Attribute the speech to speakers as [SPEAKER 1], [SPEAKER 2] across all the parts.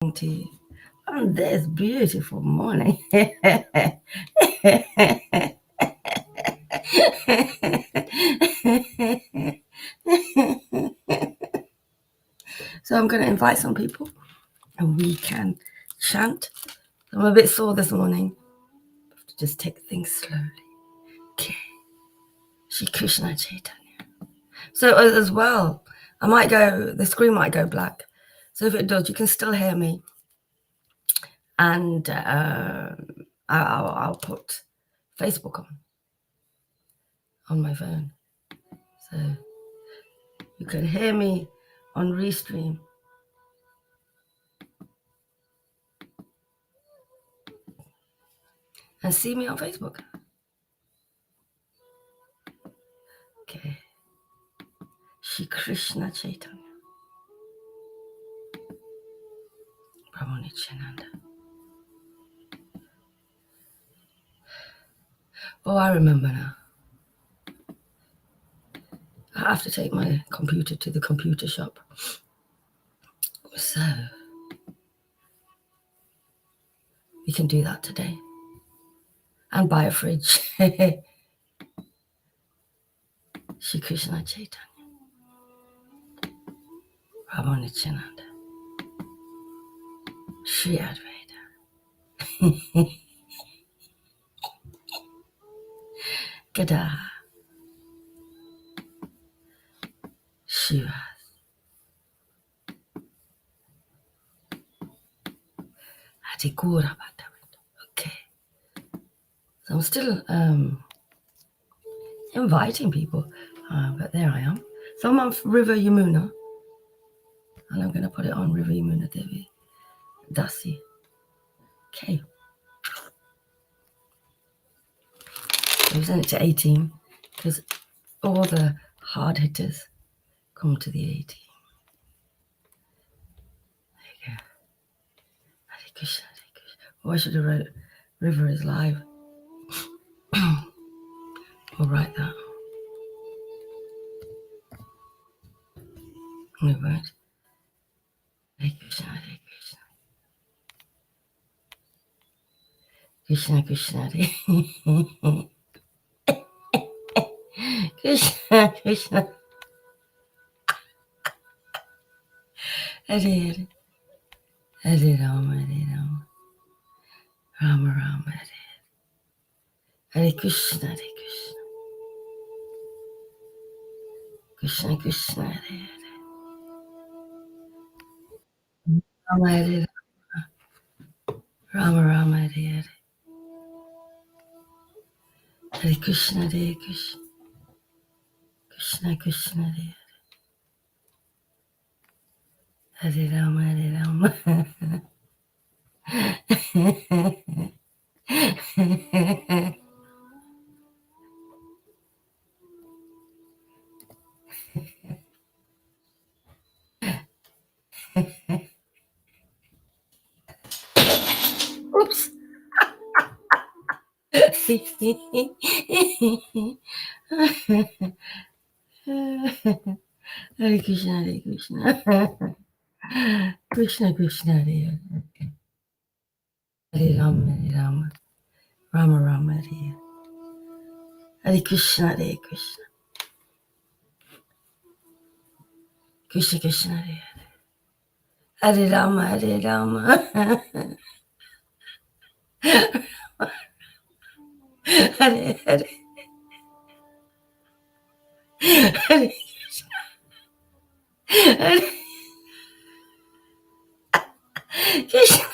[SPEAKER 1] To you on this beautiful morning. So I'm going to invite some people and we can chant. I'm a bit sore this morning. Have to just take things slowly. Okay. Shri Krishna Chaitanya. So as well, the screen might go black. So if it does, you can still hear me. And I'll put Facebook on my phone. So you can hear me on Restream. And see me on Facebook. Okay. Shri Krishna Chaitanya. Prabhu Nityananda. Oh, I remember now. I have to take my computer to the computer shop. So we can do that today. And buy a fridge. Shri Krishna Chaitanya. Prabhu Nityananda. Shri Advaita. Gada. Shiva. Atikura Bhattavata. Okay. So I'm still inviting people. But there I am. So I'm on River Yamuna. And I'm going to put it on River Yamuna Devi. Dasi. Okay. We've sent it to 18 because all the hard hitters come to the 18. There you go. Hare Krishna, Hare Krishna. Oh, I should have wrote River is live. We'll write that. We won't. Hare Krishna, Hare Krishna. Krishna, Krishna, Hare. Krishna, Krishna. Hare Hare. Hare Rama, Hare Rama. Rama Rama, Hare Hare. Hare Krishna, Hare Krishna. Krishna, Krishna, Hare Hare. Rama, Hare Rama, Rama, Hare Hare. Hare Krishna, Hare Krishna. Krishna, Krishna, Hare Hare. Hare Rama, Hare Rama. Oops. Hare Krishna, Hare Krishna. Krishna, Krishna, Hare Hare. Hare Rama, Hare Rama. Rama, Rama, Hare Hare. Hare Krishna, Hare Krishna. Krishna, Krishna, Hare Hare. Hare Rama, Hare Rama. Hare Hare. Hare Krishna. Hare Krishna.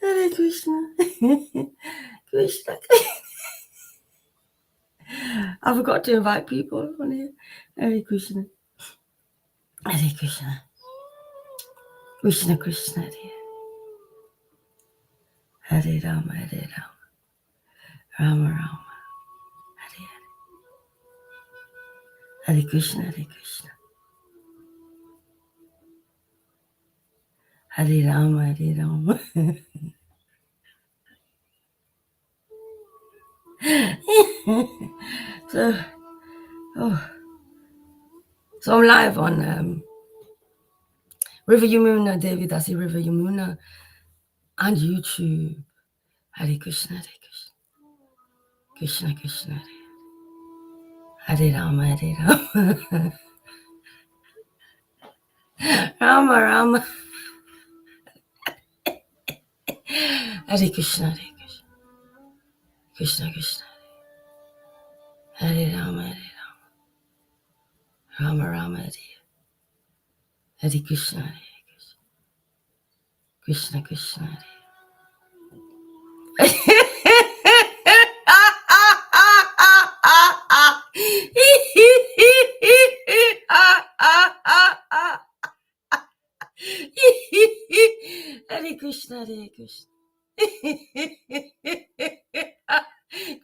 [SPEAKER 1] Hare Krishna. Krishna. I forgot to invite people on here. Hare Krishna. Hare Krishna. Krishna Krishna Hare Hare Rama Hare Rama Rama Rama Hare Hare Hare Krishna Hare Krishna Hare Rama Hare Rama. So Oh, so I'm live on River Yamuna, Devidasi River Yamuna, and YouTube. Hare Krishna, Hare Krishna, Krishna Krishna, Hare Rama, Hare Rama, Rama Rama, Hare Krishna, Hare Krishna, Krishna Krishna, Hare Rama, Hare Rama, Rama Rama, Hare Krishna, Hare Krishna, Krishna Krishna, Hare. Hare Krishna, Hare Krishna.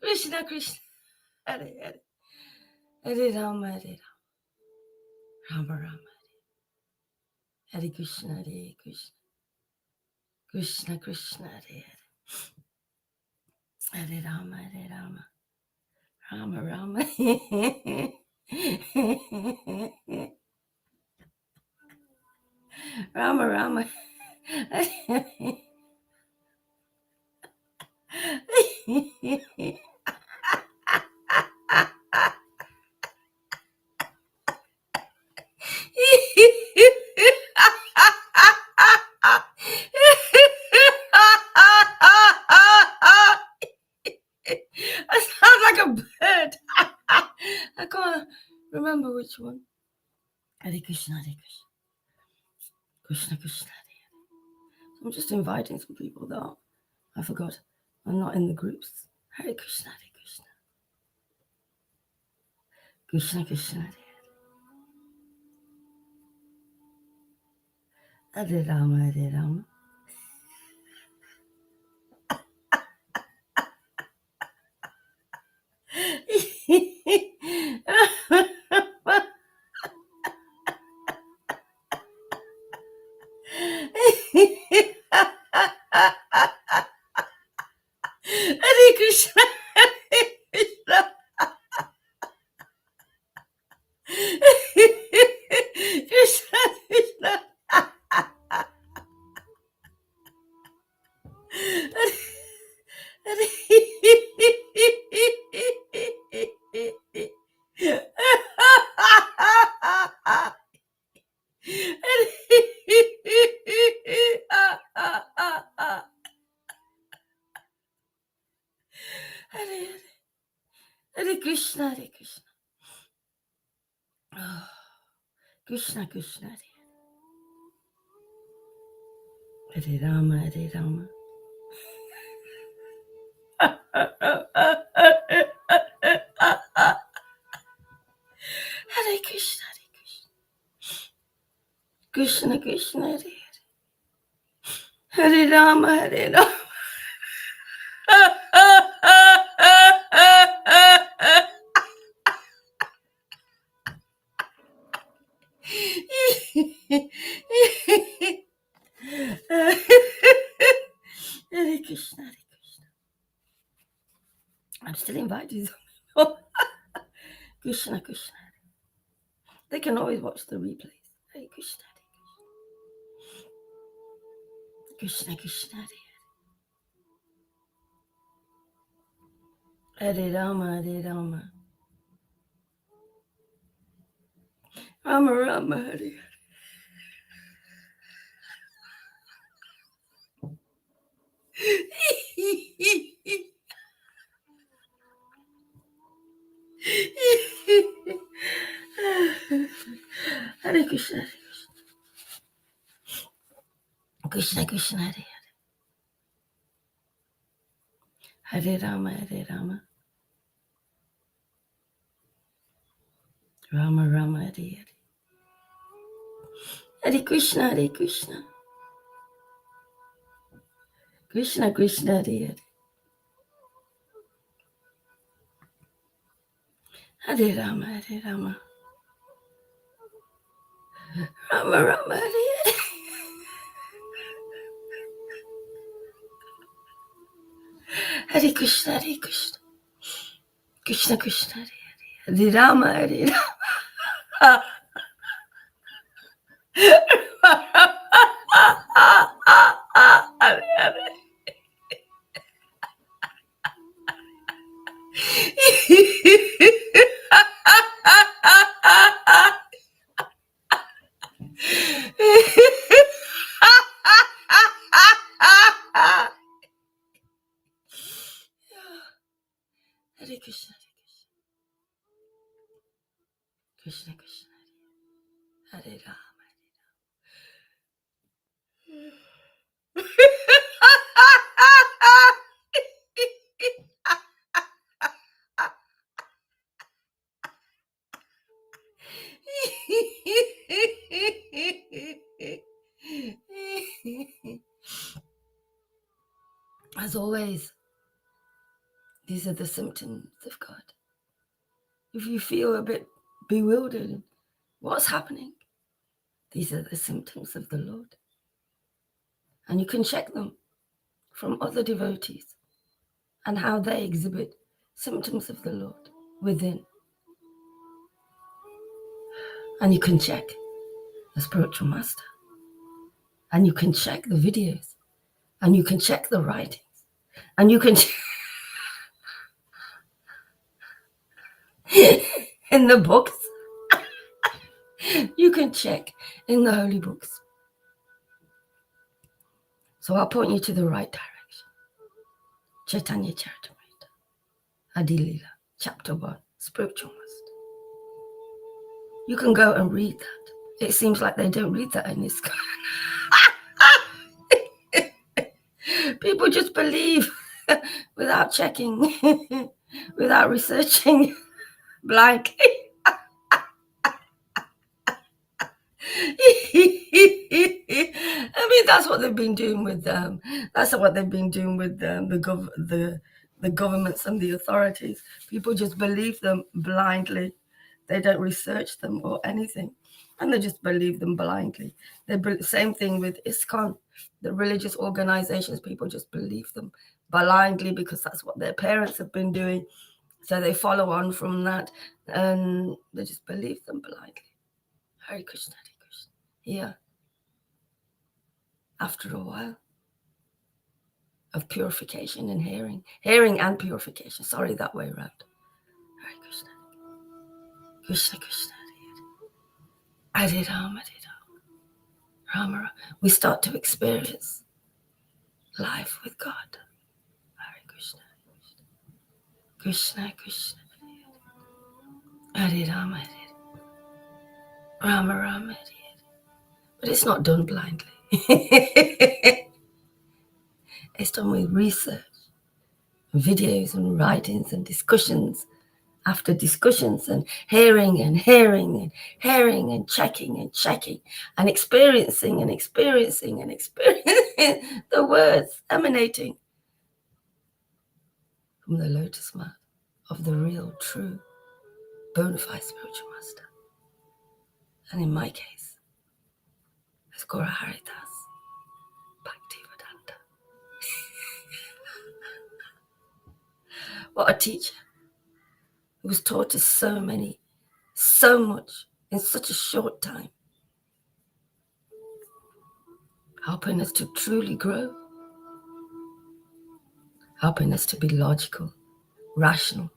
[SPEAKER 1] Krishna Krishna, Hare Hare. Hare Rama, Hare Rama, Rama Rama, Hare Krishna, Hare Krishna. Krishna Krishna, Hare Hare. Hare Rama, Hare Rama, Rama Rama. Rama Rama. I sound like a bird. I can't remember which one. Hare Krishna, Hare Krishna. Krishna Krishna, Hare Hare. I'm just inviting some people that I forgot. I'm not in the groups. Hare Krishna, Hare Krishna. Krishna Krishna, Hare Hare. Hare Rama, Hare Rama. Hare Krishna, Hare Krishna. Krishna Krishna. Hare Krishna, Hare Krishna. Oh, Krishna Krishna, Hare Hare Rama, Hare Rama. Hare Krishna, Hare Krishna. Krishna Krishna, Hare Hare. Hare Rama, Hare Rama. Hare Krishna, Hare Krishna. I'm still invited. Krishna Krishna. They can always watch the replays. Hare Krishna, Hare Krishna. Krishna Krishna, Hare Hare. Rama, Hare Rama. Rama Rama, Hare Hare. Hare Krishna, Hare Krishna. Krishna Krishna, Hare Hare. Hare Rama, Hare Rama. Rama Rama, Hare Hare. Hare Krishna, Hare Krishna. Krishna Krishna, Hare Hare. Hare Rama, Hare Rama. Rama Rama, Hare Hare. Hare Krishna, Hare Krishna. Krishna Krishna, Hare Hare. Rirama, Rirama. Hare Krishna, Krishna Krishna, Hare Rama. As always, these are the symptoms of God. If you feel a bit bewildered, what's happening? These are the symptoms of the Lord. And you can check them from other devotees and how they exhibit symptoms of the Lord within. And you can check the spiritual master. And you can check the videos. And you can check the writings. And you can in the books. You can check in the holy books. So I'll point you to the right direction. Chaitanya Charitamrita, Adilila, Chapter 1, Spiritual Master. You can go and read that. It seems like they don't read that in this school. People just believe without checking, without researching, blindly. I mean, that's what they've been doing with them. That's what they've been doing with the governments and the authorities. People just believe them blindly. They don't research them or anything, and they just believe them blindly. Same thing with ISKCON, the religious organizations. People just believe them blindly because that's what their parents have been doing. So they follow on from that, and they just believe them blindly. Hare Krishna, Hare Krishna. Yeah. After a while of purification and hearing and purification. Sorry, that way around. Hare Krishna, Krishna Krishna, Hare Hare Rama, Hare Rama, Rama. We start to experience life with God. Hare Krishna, Krishna Krishna, Hare Rama, Hare Rama, Rama, Hare. But it's not done blindly. It's done with research, videos and writings and discussions after discussions and hearing and checking and experiencing the words emanating from the lotus mouth of the real, true, bona fide spiritual master. And in my case, as Gora Haridas, Bhaktivedanta. What a teacher. He was taught us so much in such a short time, helping us to truly grow, helping us to be logical, rational,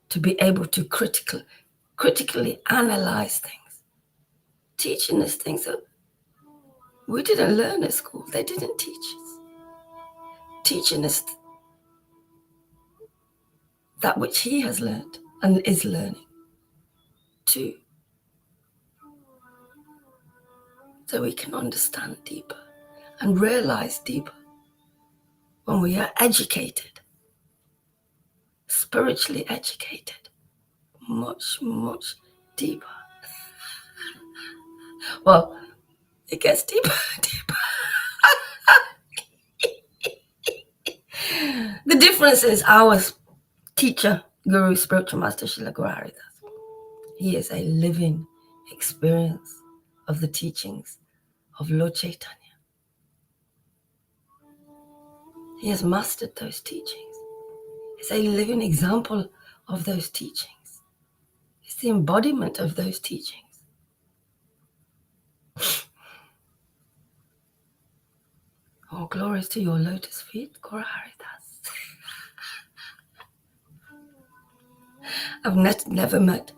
[SPEAKER 1] to be able to critically analyze things, teaching us things that we didn't learn at school. They didn't teach us, teaching us that which he has learned and is learning too, so we can understand deeper and realize deeper when we are educated, spiritually educated, much deeper. Well, it gets deeper. The difference is our teacher, Guru, Spiritual Master Srila Guru Haridas. He is a living experience of the teachings of Lord Caitanya. He has mastered those teachings. He's a living example of those teachings. the embodiment of those teachings. All glories to your lotus feet, Gora Haridas. I've never met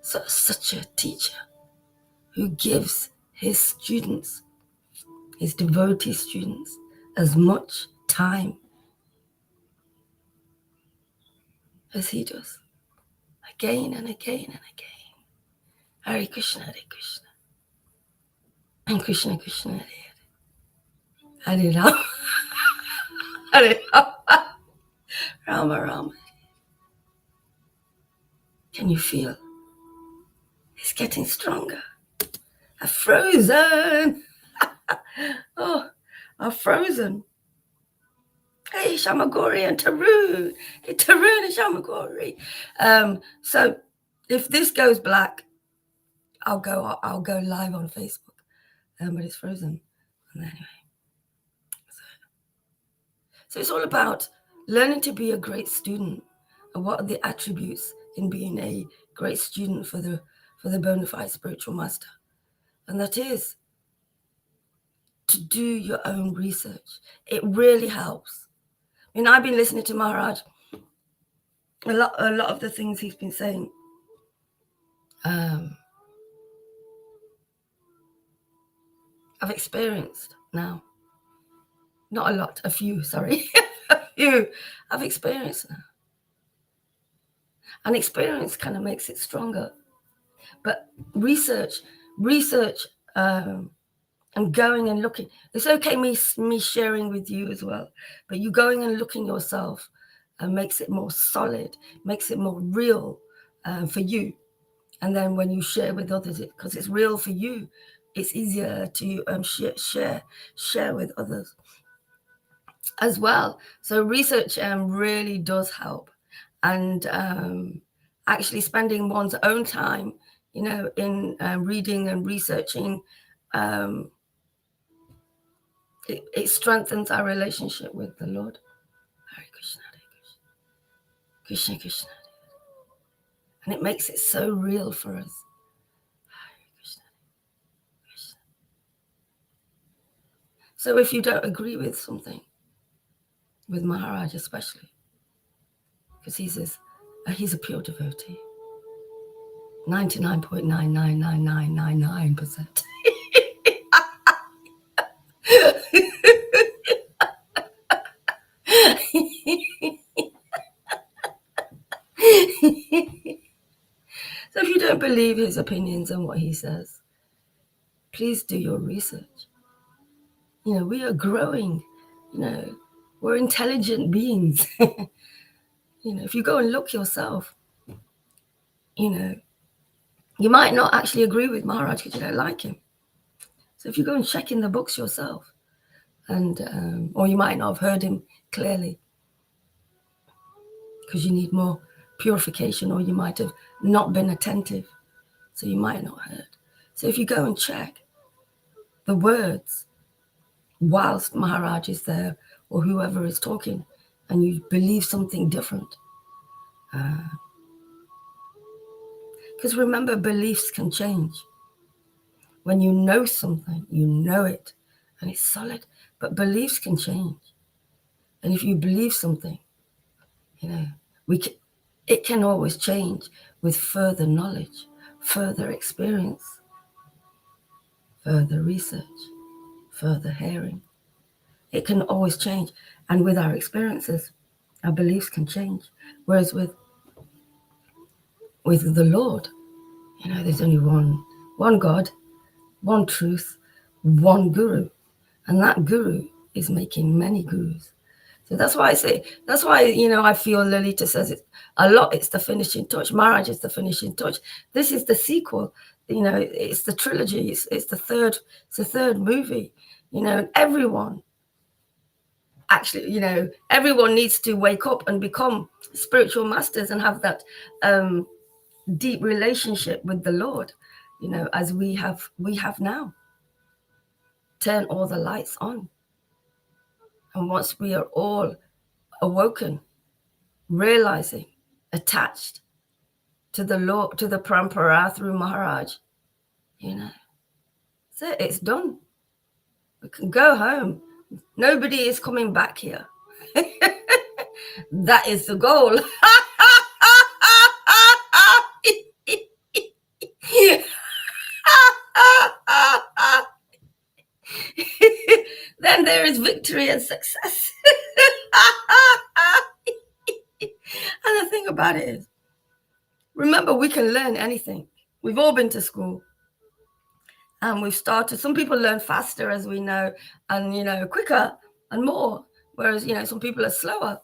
[SPEAKER 1] such a teacher who gives his students, his devotee students, as much time as he does. Again and again and again. Hare Krishna, Hare Krishna. And Krishna, Krishna, Hare Hare. Hare Rama. Hare Rama. Rama, Rama. Can you feel? It's getting stronger. I've frozen. Oh, I've frozen. Hey, Shamagori and Tarun. Hey, Tarun and Shamagori. So if this goes black, I'll go live on Facebook. But it's frozen. And anyway. So it's all about learning to be a great student, and what are the attributes in being a great student for the bona fide spiritual master. And that is to do your own research. It really helps. I mean, I've been listening to Maharaj, a lot of the things he's been saying. I've experienced now. Not a lot, a few, sorry. A few. I've experienced now. And experience kind of makes it stronger. But research, and going and looking. It's okay me sharing with you as well, but you going and looking yourself makes it more solid, makes it more real for you. And then when you share with others, because it's real for you, it's easier to share with others as well. So research really does help, and actually spending one's own time, in reading and researching, it strengthens our relationship with the Lord. Hare Krishna, Hare Krishna, Krishna Krishna, and it makes it so real for us. Hare Krishna, Krishna. So if you don't agree with something, with Maharaj especially, because he's a pure devotee, 99.9999999%. So if you don't believe his opinions and what he says, please do your research. We are growing, we're intelligent beings. If you go and look yourself, you might not actually agree with Maharaj because you don't like him. So if you go and check in the books yourself, and or you might not have heard him clearly because you need more purification, or you might have not been attentive, so you might not have heard. So if you go and check the words whilst Maharaj is there, or whoever is talking, and you believe something different, because remember, beliefs can change. When you know something, you know it, and it's solid, but beliefs can change. And if you believe something, it can always change with further knowledge, further experience, further research, further hearing. It can always change. And with our experiences, our beliefs can change. Whereas with the Lord, there's only one God, one truth, one guru. And that guru is making many gurus. So that's why I feel Lolita says it a lot. It's the finishing touch. Maharaj is the finishing touch. This is the sequel. It's the trilogy. It's the third movie. Everyone actually, everyone needs to wake up and become spiritual masters and have that deep relationship with the Lord, as we have now. Turn all the lights on. And once we are all awoken, realizing, attached to the Lord, to the Parampara through Maharaj, So it's done. We can go home. Nobody is coming back here. That is the goal. Then there is victory and success. And the thing about it is, remember, we can learn anything. We've all been to school. And we've started, some people learn faster, as we know, and, quicker and more. Whereas, some people are slower.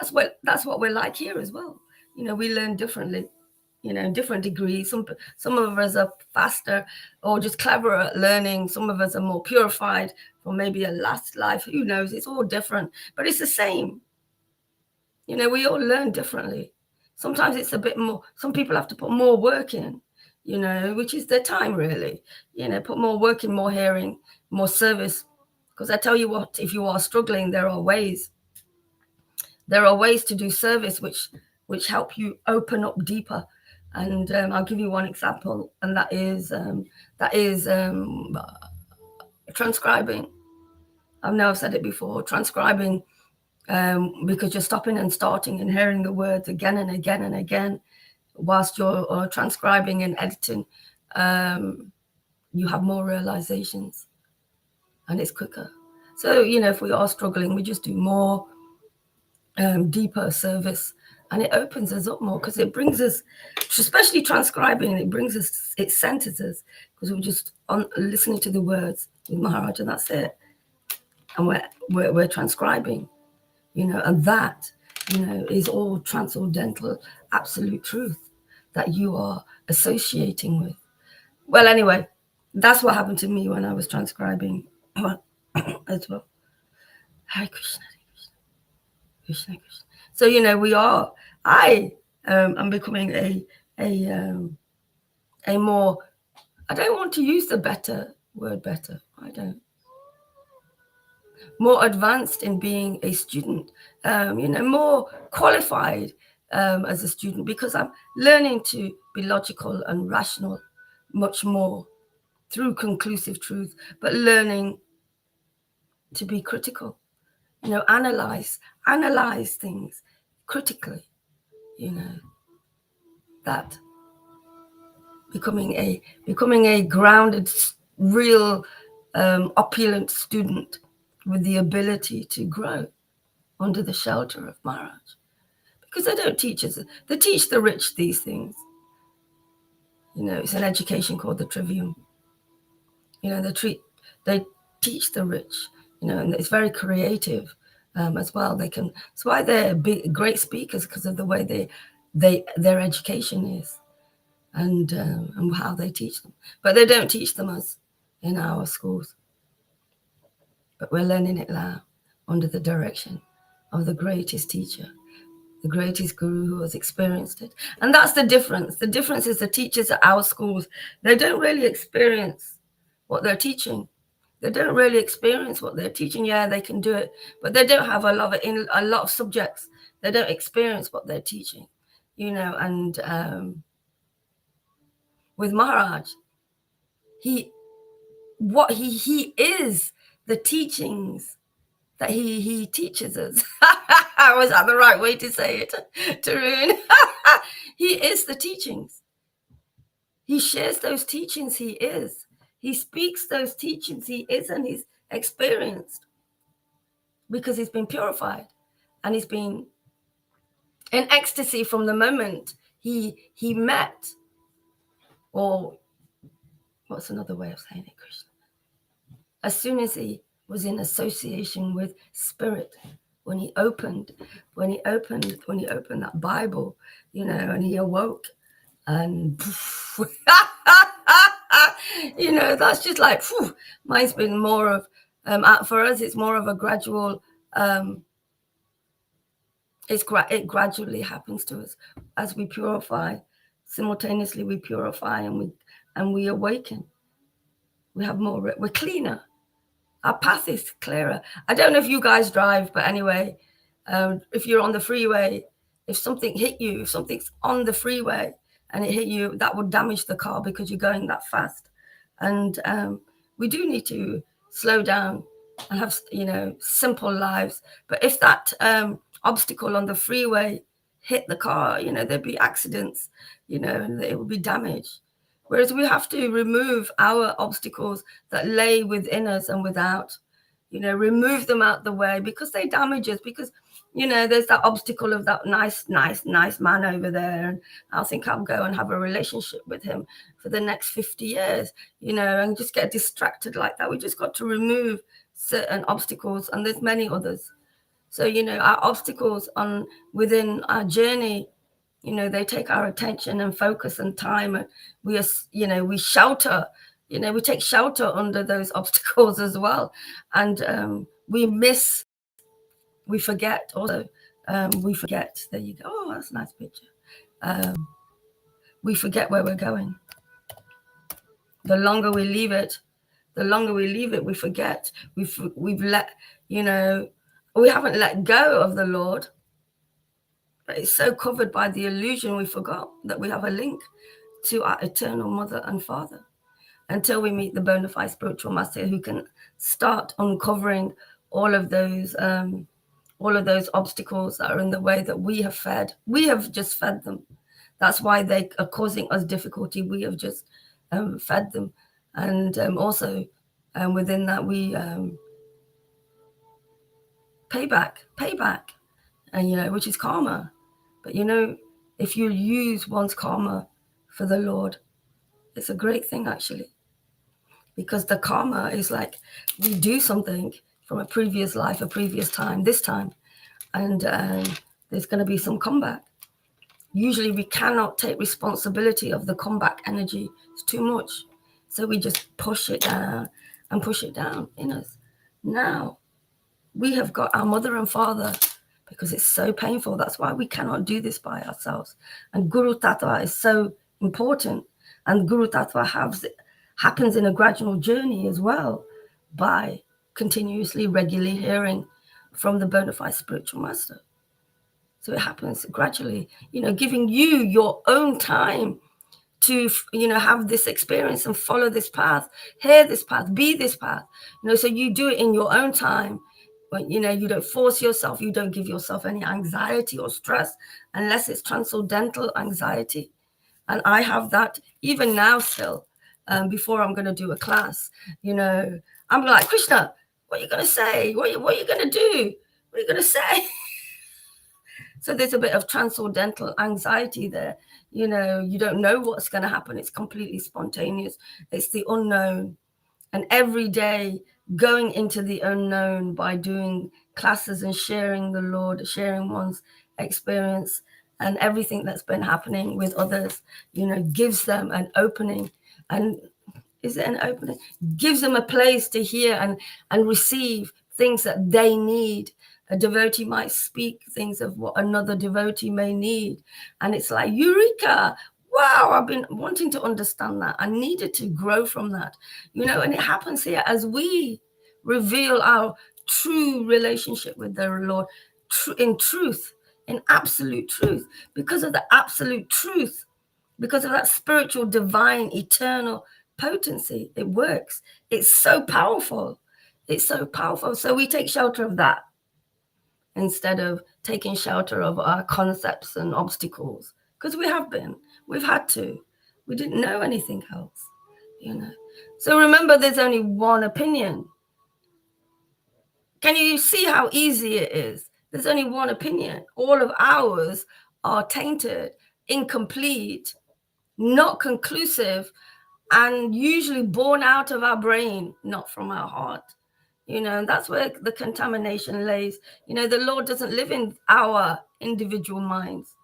[SPEAKER 1] That's what we're like here as well. We learn differently, different degrees. Some of us are faster or just cleverer at learning. Some of us are more purified or maybe a last life. Who knows? It's all different, but it's the same. We all learn differently. Sometimes it's a bit more. Some people have to put more work in, which is their time, really. Put more work in, more hearing, more service. Because I tell you what, if you are struggling, there are ways. There are ways to do service which help you open up deeper. And I'll give you one example, and that is transcribing. I know I've said it before, transcribing, because you're stopping and starting and hearing the words again and again and again whilst you're transcribing and editing. You have more realizations and it's quicker. So, if we are struggling, we just do more deeper service, and it opens us up more, because it brings us, especially transcribing, it centers us, because we're just listening to the words with Maharaj, and that's it. And we're transcribing, and that, is all transcendental, absolute truth that you are associating with. Well, anyway, that's what happened to me when I was transcribing as well. Hare Krishna, Krishna, Krishna. So, I am becoming a more, I don't want to use the better. I don't. More advanced in being a student, more qualified as a student, because I'm learning to be logical and rational much more through conclusive truth, but learning to be critical, analyze things critically, that becoming a grounded, real, opulent student with the ability to grow under the shelter of Maharaj. Because they don't teach us, they teach the rich these things. It's an education called the trivium. They teach the rich, and it's very creative as well. That's why they're great speakers, because of the way their education is, and how they teach them. But they don't teach them us in our schools. But we're learning it now under the direction of the greatest teacher, the greatest guru who has experienced it. And that's the difference. The difference is the teachers at our schools, they don't really experience what they're teaching. They don't really experience what they're teaching. Yeah, they can do it, but they don't have a lot of subjects. They don't experience what they're teaching, and with Maharaj, he is the teachings that he teaches us. Was that the right way to say it, Tarun? He is the teachings. He shares those teachings. He is. He speaks those teachings. He is, and he's experienced, because he's been purified, and he's been in ecstasy from the moment he met, or what's another way of saying it, Krishna? As soon as he was in association with spirit, when he opened that Bible, and he awoke, and that's just like, mine's been more of, for us, it's more of a gradual, it gradually happens to us as we purify. Simultaneously we purify, and we awaken. We have more, we're cleaner. Our path is clearer. I don't know if you guys drive, but anyway, if you're on the freeway If something hit you, if something's on the freeway and it hit you, that would damage the car because you're going that fast. And we do need to slow down and have, simple lives. But if that obstacle on the freeway hit the car, there'd be accidents, and it would be damaged. Whereas we have to remove our obstacles that lay within us and without, remove them out the way because they damage us, because, there's that obstacle of that nice man over there. And I think I'll go and have a relationship with him for the next 50 years, and just get distracted like that. We just got to remove certain obstacles, and there's many others. So, our obstacles within our journey, they take our attention and focus and time. And we are, we shelter, we take shelter under those obstacles as well. And we forget also. We forget. There you go. Oh, that's a nice picture. We forget where we're going. The longer we leave it, we forget. We've let, we haven't let go of the Lord. But it's so covered by the illusion, we forgot that we have a link to our eternal mother and father until we meet the bona fide spiritual master who can start uncovering all of those obstacles that are in the way that we have fed. We have just fed them. That's why they are causing us difficulty. We have just fed them. And also within that, we pay back, and which is karma. But if you use one's karma for the Lord, it's a great thing actually, because the karma is like we do something from a previous life, a previous time, this time, and there's going to be some comeback. Usually we cannot take responsibility of the comeback energy. It's too much. So we just push it down and push it down in us. Now we have got our mother and father, because it's so painful. That's why we cannot do this by ourselves. And Guru Tattva is so important. And Guru Tattva happens in a gradual journey as well, by continuously, regularly hearing from the bona fide spiritual master. So it happens gradually, giving you your own time to, have this experience and follow this path, hear this path, be this path. So you do it in your own time. But, you don't force yourself. You don't give yourself any anxiety or stress unless it's transcendental anxiety. And I have that even now still. Before I'm going to do a class, I'm like, Krishna, what are you going to say? What are you going to do? What are you going to say? So there's a bit of transcendental anxiety there. You don't know what's going to happen. It's completely spontaneous. It's the unknown. And every day going into the unknown by doing classes and sharing the Lord, sharing one's experience and everything that's been happening with others, gives them an opening. And is it an opening? Gives them a place to hear and receive things that they need. A devotee might speak things of what another devotee may need. And it's like, Eureka! Wow, I've been wanting to understand that. I needed to grow from that. And it happens here as we reveal our true relationship with the Lord in truth, in absolute truth. Because of the absolute truth, because of that spiritual, divine, eternal potency, it works. It's so powerful. It's so powerful. So we take shelter of that instead of taking shelter of our concepts and obstacles, because we've had to. We didn't know anything else, So remember, there's only one opinion. Can you see how easy it is? There's only one opinion. All of ours are tainted, incomplete, not conclusive, and usually born out of our brain, not from our heart. And that's where the contamination lays. The Lord doesn't live in our individual minds.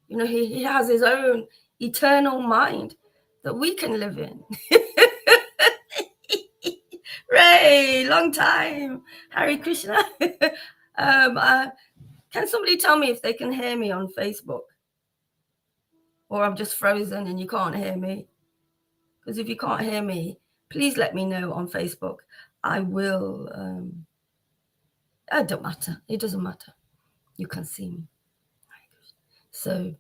[SPEAKER 1] He has his own eternal mind that we can live in. Ray, long time. Hare Krishna. Can somebody tell me if they can hear me on Facebook? Or I'm just frozen and you can't hear me? Because if you can't hear me, please let me know on Facebook. I will. It don't matter. It doesn't matter. You can see me. So,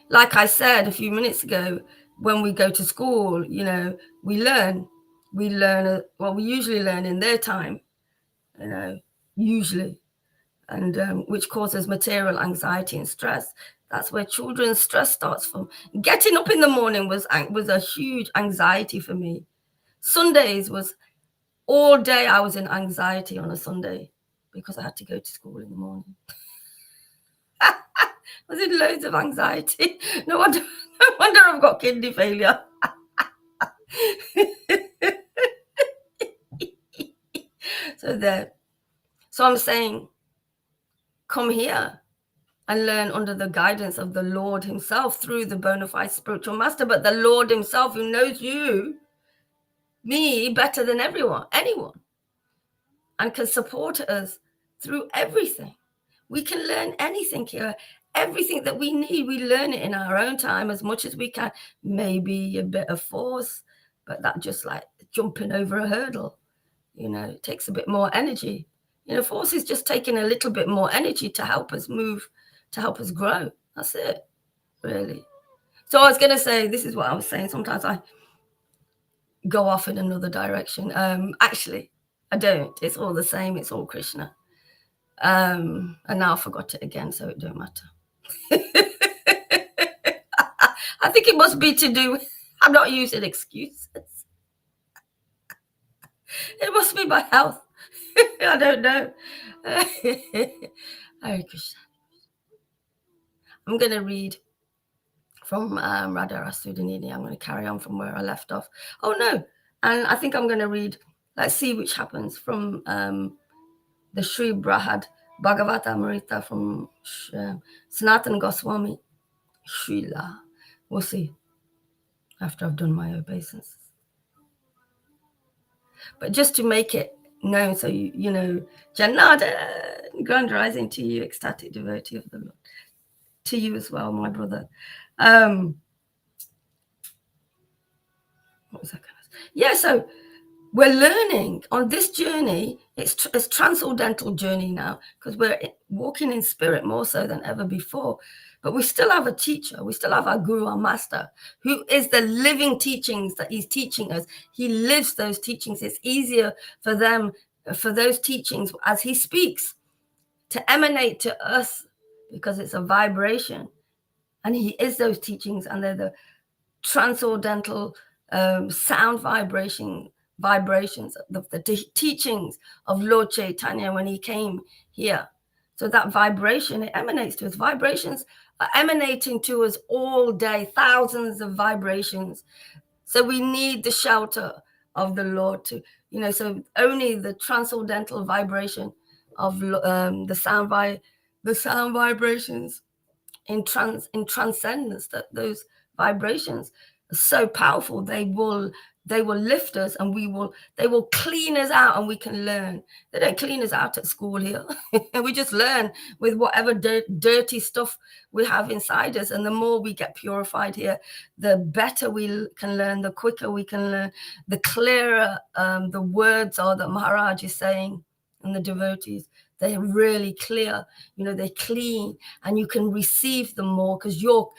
[SPEAKER 1] like I said a few minutes ago, when we go to school, you know, we learn, well, we usually learn in their time, you know, usually, and which causes material anxiety and stress. That's where children's stress starts from. Getting up in the morning was a huge anxiety for me. Sundays was all day. I was in anxiety on a Sunday because I had to go to school in the morning. I was in loads of anxiety. No wonder I've got kidney failure. So there. So I'm saying, come here and learn under the guidance of the Lord himself through the bona fide spiritual master, but the Lord himself, who knows you, me, better than anyone, and can support us through everything. We can learn anything here. Everything that we need, we learn it in our own time as much as we can. Maybe a bit of force, but that just like jumping over a hurdle, you know, it takes a bit more energy. You know, force is just taking a little bit more energy to help us move, to help us grow. That's it, really. So I was going to say, this is what I was saying. Sometimes I go off in another direction. Actually, I don't. It's all the same. It's all Krishna. And now I forgot it again, so it don't matter. I think it must be to do with, I'm not using excuses. It must be my health. I don't know. Hare Krishna. I'm going to read from Radha Sudhanini. I'm going to carry on from where I left off. Oh, no. And I think I'm going to read, let's see which happens, from the Sri Brahad Bhagavatamrita from Sanatana Goswami, Srila. We'll see after I've done my obeisance. But just to make it known, so you know, Janada, grand rising to you, ecstatic devotee of the Lord. To you as well, my brother. What was I going to say? Yeah, so we're learning on this journey. It's transcendental journey now, because we're walking in spirit more so than ever before. But we still have a teacher. We still have our guru, our master, who is the living teachings that he's teaching us. He lives those teachings. It's easier for them, for those teachings, as he speaks, to emanate to us, because it's a vibration. And he is those teachings, and they're the transcendental sound vibrations of the teachings of Lord Caitanya when he came here. So that vibration, it emanates to us. Vibrations are emanating to us all day, thousands of vibrations. So we need the shelter of the Lord to, you know, so only the transcendental vibration of the sound vibrations in transcendence, that those vibrations are so powerful, they will lift us, and they will clean us out, and we can learn. They don't clean us out at school here. We just learn with whatever dirty stuff we have inside us, and the more we get purified here, the better we can learn, the quicker we can learn, the clearer the words are that Maharaj is saying, and the devotees. They're really clear, you know, they're clean, and you can receive them more because you're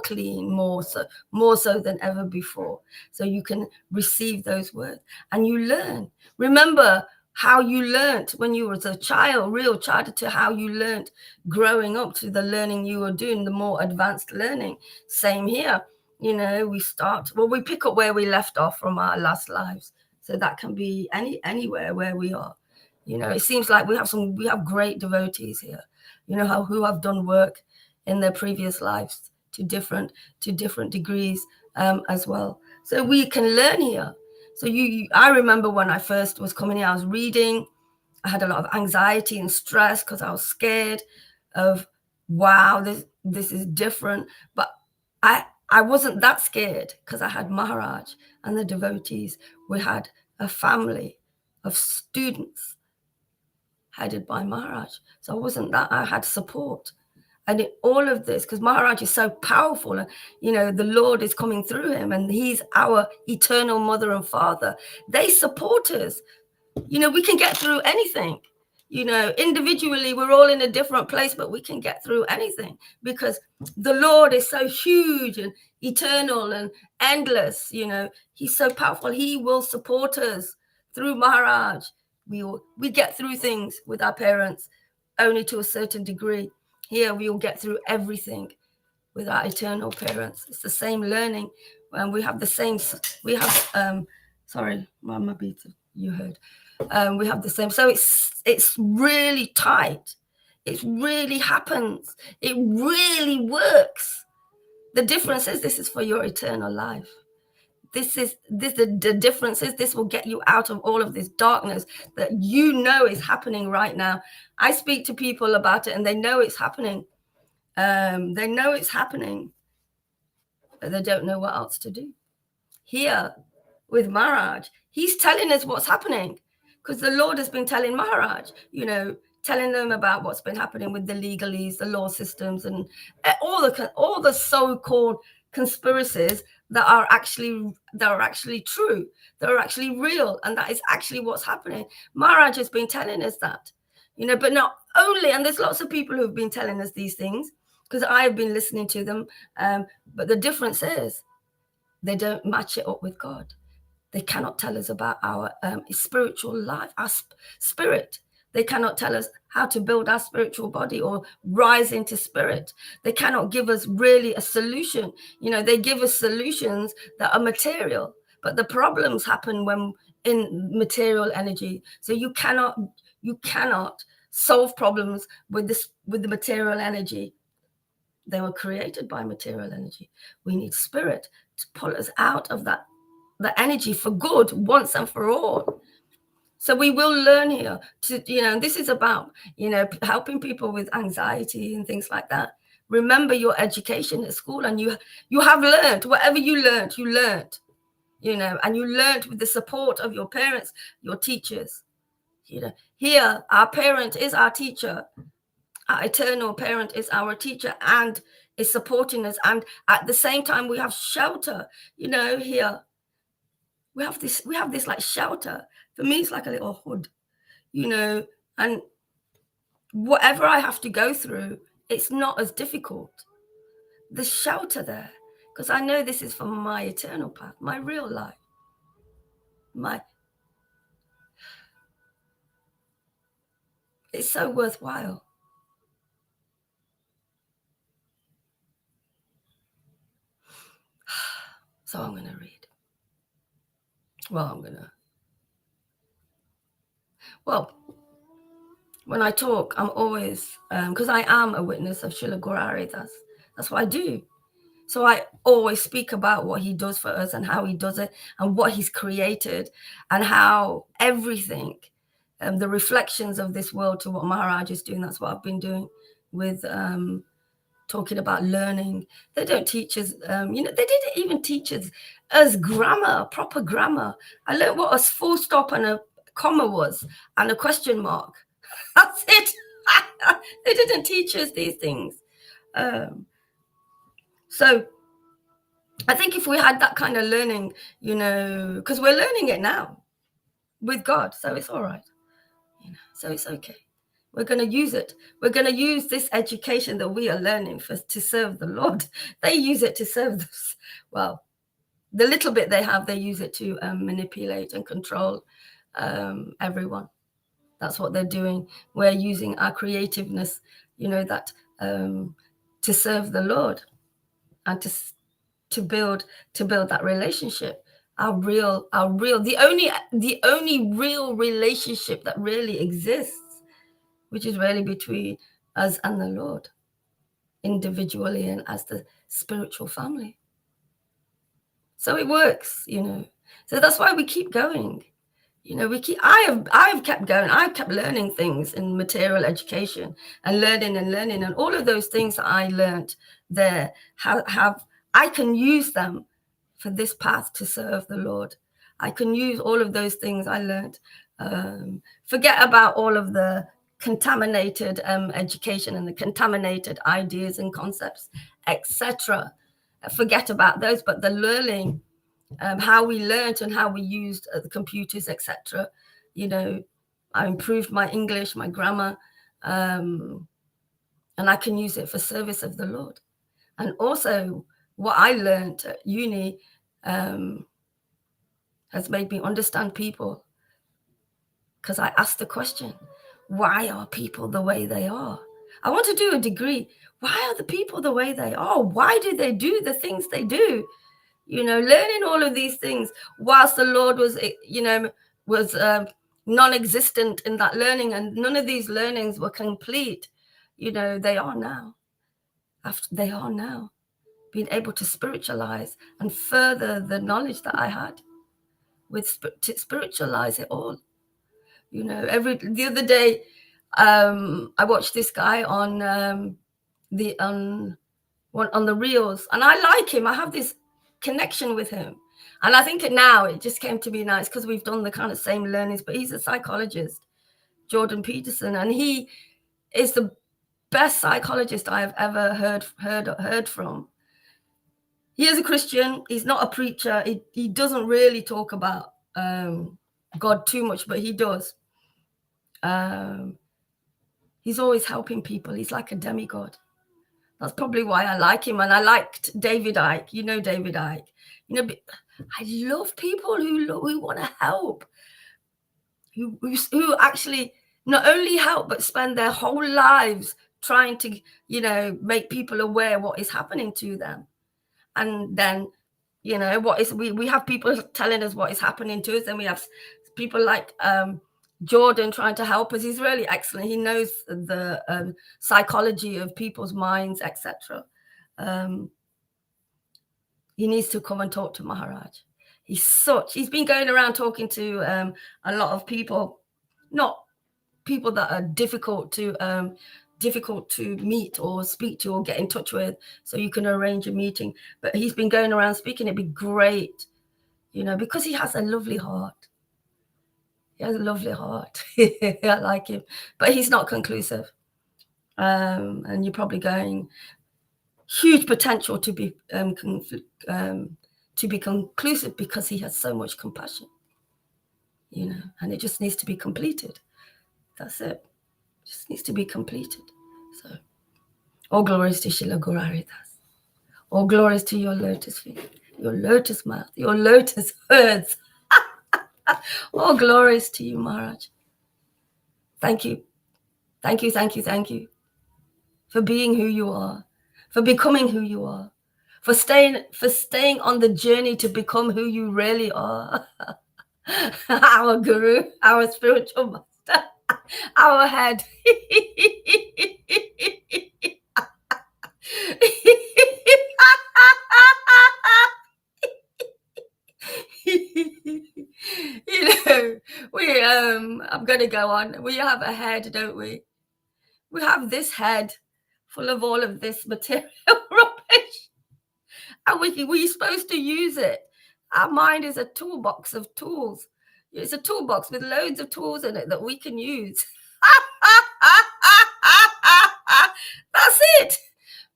[SPEAKER 1] clean more so than ever before. So you can receive those words and you learn. Remember how you learned when you was a child, real child, to how you learned growing up, to the learning you were doing, the more advanced learning. Same here. You know, we pick up where we left off from our last lives. So that can be anywhere where we are. You know, it seems like we have great devotees here, you know, who have done work in their previous lives to different degrees as well. So we can learn here. So I remember when I first was coming here, I was reading. I had a lot of anxiety and stress because I was scared of, wow, this is different. But I wasn't that scared because I had Maharaj and the devotees. We had a family of students headed by Maharaj. So I wasn't that, I had support. And in all of this, because Maharaj is so powerful, and you know, the Lord is coming through him, and he's our eternal mother and father. They support us. You know, we can get through anything. Individually, we're all in a different place, but we can get through anything because the Lord is so huge and eternal and endless. He's so powerful. He will support us through Maharaj. We get through things with our parents only to a certain degree. Here, we will get through everything with our eternal parents. It's the same learning. We have the same, sorry, Mama Beta, you heard. We have the same. So it's really tight. It really happens. It really works. The difference is this is for your eternal life. The difference is this will get you out of all of this darkness that is happening right now. I speak to people about it and they know it's happening. They know it's happening, but they don't know what else to do. Here with Maharaj, he's telling us what's happening because the Lord has been telling Maharaj, telling them about what's been happening with the legalese, the law systems, and all the so-called conspiracies that are actually true, that are actually real, and that is actually what's happening. Maharaj has been telling us that, but not only, and there's lots of people who've been telling us these things because I've been listening to them, but the difference is they don't match it up with God. They cannot tell us about our spiritual life, our spirit. They cannot tell us how to build our spiritual body or rise into spirit. They cannot give us really a solution. They give us solutions that are material, but the problems happen when in material energy. So you cannot solve problems with the material energy. They were created by material energy. We need spirit to pull us out of that, the energy for good once and for all. So we will learn here to, this is about, helping people with anxiety and things like that. Remember your education at school, and you have learned whatever you learned, and you learned with the support of your parents, your teachers. Here, our parent is our teacher. Our eternal parent is our teacher and is supporting us. And at the same time, we have shelter, here. We have this like shelter. For me, it's like a little hood, and whatever I have to go through, it's not as difficult. The shelter there, because I know this is for my eternal path, my real life. It's so worthwhile. So I'm going to read. When I talk, I'm always, because I am a witness of Srila Guru Haridas. That's what I do. So I always speak about what he does for us and how he does it and what he's created and how everything, the reflections of this world to what Maharaj is doing. That's what I've been doing with talking about learning. They don't teach us, they didn't even teach us grammar, proper grammar. I learned what a full stop and a comma was and a question mark. That's it. They didn't teach us these things. So I think if we had that kind of learning, because we're learning it now with God, so it's all right. So it's okay. We're going to use it. We're going to use this education that we are learning to serve the Lord. They use it to serve this. Well, the little bit they have, they use it to manipulate and control everyone. That's what they're doing. We're using our creativeness, that to serve the Lord and to build that relationship. The only real relationship that really exists, which is really between us and the Lord, individually and as the spiritual family. So it works, So that's why we keep going. I've kept going. I've kept learning things in material education and learning, and all of those things that I learned there I can use them for this path to serve the Lord. I can use all of those things I learned. Forget about all of the contaminated education and the contaminated ideas and concepts, etc. Forget about those, but the learning, how we learned and how we used the computers, etc. I improved my English, my grammar, and I can use it for service of the Lord. And also what I learned at uni has made me understand people, because I asked the question, why are people the way they are? I want to do a degree. Why are the people the way they are? Why do they do the things they do? You know, learning all of these things whilst the Lord was, you know, was non-existent in that learning, and none of these learnings were complete. You know, they are now. They are now being able to spiritualize and further the knowledge that I had to spiritualize it all. You know, the other day, I watched this guy on the reels, and I like him. I have this connection with him, and I think now it just came to be nice because we've done the kind of same learnings. But he's a psychologist, Jordan Peterson, and he is the best psychologist I have ever heard from. He is a Christian. He's not a preacher. He doesn't really talk about God too much, but he does. He's always helping people. He's like a demigod. That's probably why I like him. And I liked David Icke. You know David Icke. You know, I love people who want to help, who actually not only help, but spend their whole lives trying to, you know, make people aware what is happening to them. And then, you know, we have people telling us what is happening to us, and we have people like Jordan trying to help us. He's really excellent. He knows the psychology of people's minds, etc. He needs to come and talk to Maharaj. He's been going around talking to a lot of people, not people that are difficult to meet or speak to or get in touch with, so you can arrange a meeting. But he's been going around speaking. It'd be great, you know, because he has a lovely heart. He has a lovely heart. I like him, but he's not conclusive. And you're probably going huge potential to be conclusive, because he has so much compassion, you know, and it just needs to be completed. That's it. Just needs to be completed. So, all glories to Srila Guru Haridas. All glories to your lotus feet, your lotus mouth, your lotus words. All glories to you, Maharaj. Thank you. Thank you, thank you, thank you for being who you are, for becoming who you are, for staying on the journey to become who you really are. Our guru, our spiritual master, our head. You know, I'm gonna go on. We have a head, don't we? We have this head full of all of this material rubbish, and we're supposed to use it. Our mind is a toolbox of tools. It's a toolbox with loads of tools in it that we can use. That's it.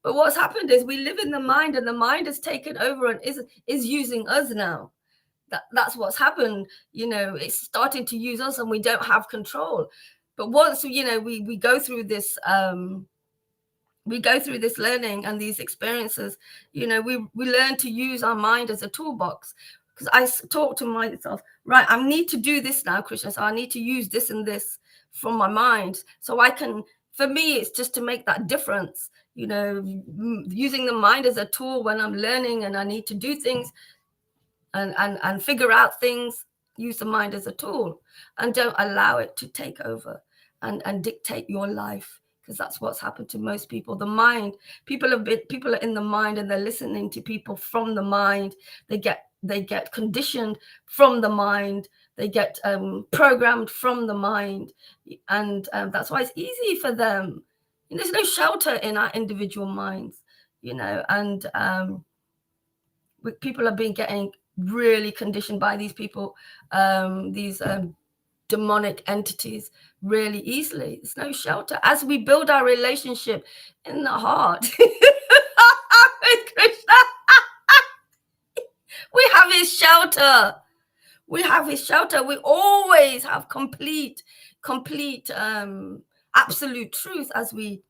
[SPEAKER 1] But what's happened is we live in the mind, and the mind has taken over and is using us now. That's what's happened. You know, it's starting to use us, and we don't have control. But once, you know, we go through this learning and these experiences, you know, we learn to use our mind as a toolbox. Because I talk to myself, right, I need to do this now, Krishna, so I need to use this and this from my mind, so I can, for me, it's just to make that difference, you know, using the mind as a tool when I'm learning and I need to do things and figure out things. Use the mind as a tool, and don't allow it to take over and dictate your life, because that's what's happened to most people. The mind, people are in the mind, and they're listening to people from the mind. They get conditioned from the mind. They get programmed from the mind, and that's why it's easy for them. There's no shelter in our individual minds, you know, and people are getting really conditioned by these people, these demonic entities, really easily. There's no shelter. As we build our relationship in the heart with Krishna, we have his shelter. We have his shelter. We always have complete absolute truth as we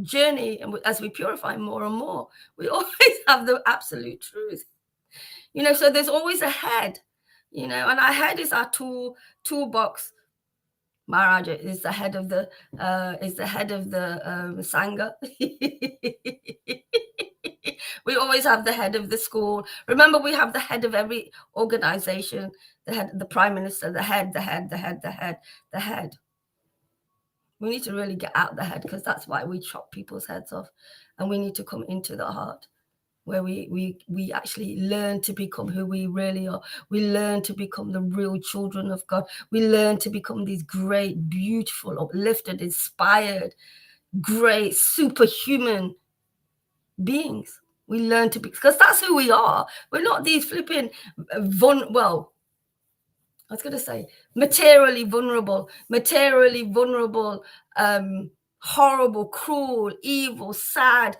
[SPEAKER 1] journey and as we purify more and more. We always have the absolute truth. So there's always a head, and our head is our toolbox. Maharaj is the head of the Sangha. We always have the head of the school. Remember, we have the head of every organization, the head, the prime minister, the head. We need to really get out the head, because that's why we chop people's heads off, and we need to come into the heart, where we actually learn to become who we really are. We learn to become the real children of God. We learn to become these great, beautiful, uplifted, inspired, great, superhuman beings. We learn to be, because that's who we are. We're not these flipping materially vulnerable, horrible, cruel, evil, sad,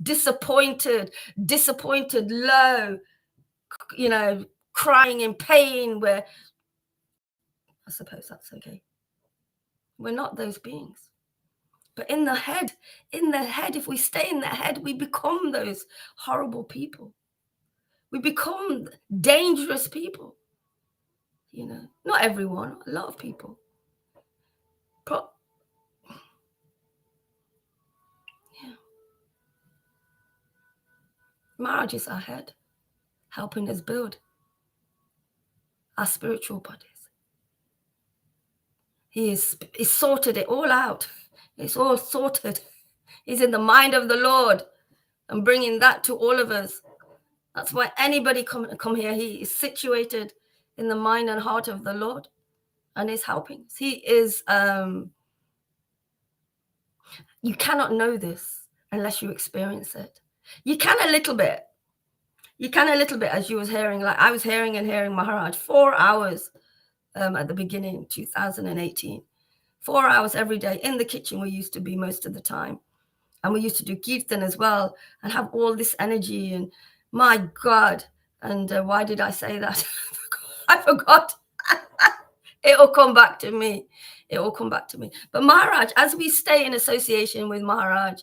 [SPEAKER 1] disappointed, low, crying in pain, where I suppose that's okay. We're not those beings. But in the head, if we stay in the head, we become those horrible people. We become dangerous people. Not everyone, a lot of people. Maharaj is our head, helping us build our spiritual bodies. He's sorted it all out. It's all sorted. He's in the mind of the Lord and bringing that to all of us. That's why anybody come here, he is situated in the mind and heart of the Lord and is helping. He is, you cannot know this unless you experience it. You can a little bit. As you was hearing, like I was hearing Maharaj 4 hours at the beginning, 2018. 4 hours every day in the kitchen we used to be most of the time. And we used to do kirtan as well and have all this energy. And my God, and why did I say that? I forgot. It'll come back to me. But Maharaj, as we stay in association with Maharaj,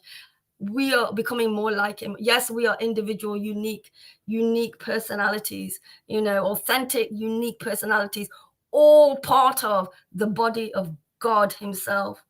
[SPEAKER 1] we are becoming more like him. Yes, we are individual, unique personalities, authentic, unique personalities, all part of the body of God himself,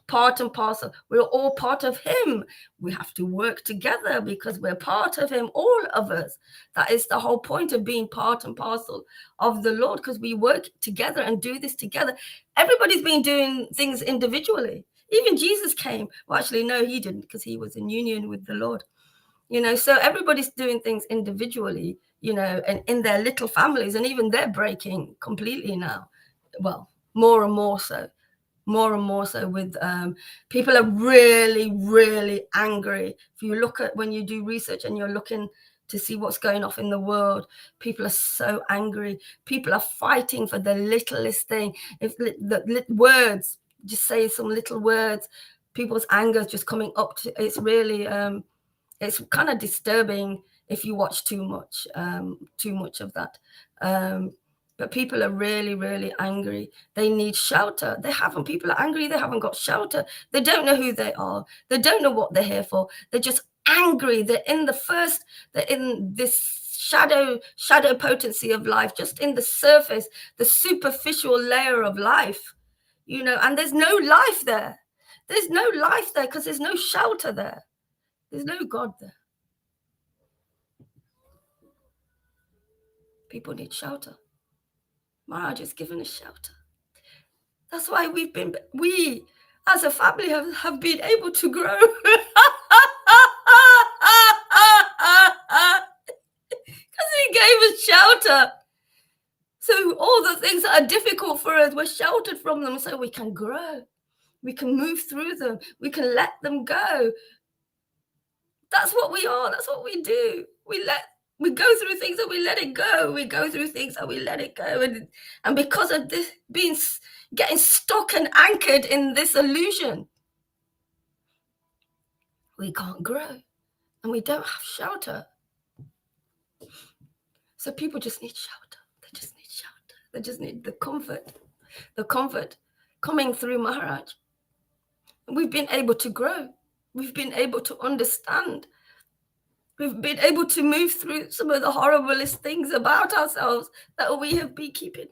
[SPEAKER 1] part and parcel. We're all part of him. We have to work together because we're part of him, all of us. That is the whole point of being part and parcel of the Lord, because we work together and do this together. Everybody's been doing things individually. Even Jesus came. Well, actually, no, he didn't, because he was in union with the Lord. So everybody's doing things individually, and in their little families, and even they're breaking completely now. Well, more and more so with people are really, really angry. If you look at, when you do research and you're looking to see what's going on in the world, people are so angry. People are fighting for the littlest thing. If the words, just say some little words, people's anger is just coming up to, it's really it's kind of disturbing if you watch too much of that. But people are really, really angry. They need shelter. People are angry. They haven't got shelter. They don't know who they are. They don't know what they're here for. They're just angry. They're in this shadow potency of life, just in the surface, the superficial layer of life, and there's no life there. There's no life there because there's no shelter there. There's no God there. People need shelter. Maharaj is giving us shelter. That's why we as a family have been able to grow. Because he gave us shelter. So all the things that are difficult for us, we're sheltered from them so we can grow. We can move through them. We can let them go. That's what we are. That's what we do. We go through things and we let it go. We go through things and we let it go. And because of this getting stuck and anchored in this illusion, we can't grow and we don't have shelter. So people just need shelter. They just They just need the comfort coming through Maharaj. We've been able to grow. We've been able to understand. We've been able to move through some of the horriblest things about ourselves that we have been keeping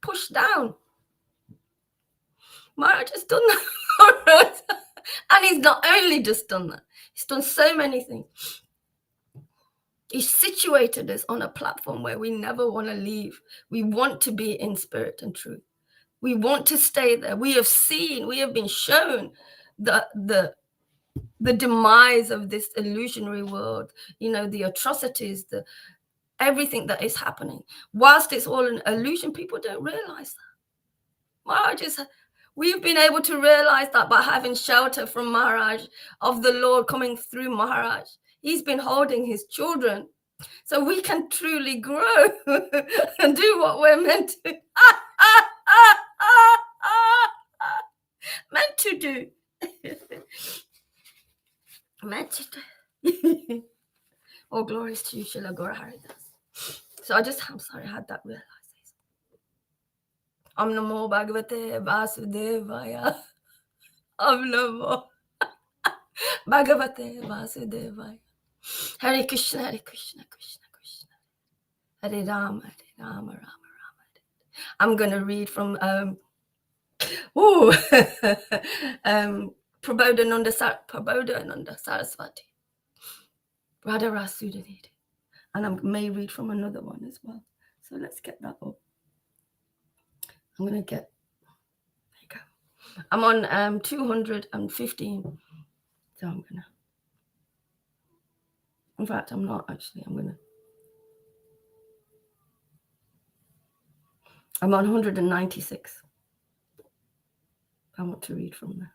[SPEAKER 1] pushed down. Maharaj has done that for us. And he's not only just done that, he's done so many things. He's situated us on a platform where we never want to leave. We want to be in spirit and truth. We want to stay there. We have seen, we have been shown the demise of this illusionary world, the atrocities, everything that is happening. Whilst it's all an illusion, people don't realize that. Maharaj we've been able to realize that by having shelter from Maharaj, of the Lord coming through Maharaj. He's been holding his children so we can truly grow and do what we're meant to. Meant to do. Meant to do. All glories to you, Srila Gaura Haridas. So I'm sorry, I had that realization. Om Namo Bhagavate Vasudevaya. Om Namo Bhagavate Vasudevaya. Hare Krishna, Hare Krishna, Krishna Krishna. Hare Rama, Hare Rama, Rama Rama. I'm going to read from Prabodhananda Saraswati. Radha Rasudhanidhi. And I may read from another one as well. So let's get that up. There you go. I'm on 215. So in fact, I'm not actually. I'm on 196. I want to read from there.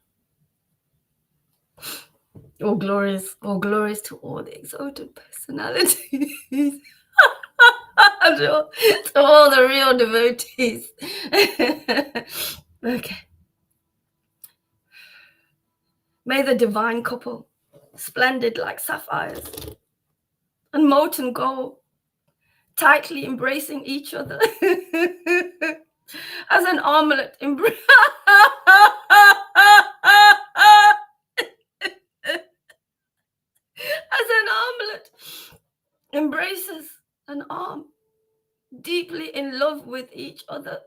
[SPEAKER 1] All glories to all the exalted personalities. to all the real devotees. Okay. May the divine couple, splendid like sapphires and molten gold, tightly embracing each other as an armlet embraces an arm, deeply in love with each other.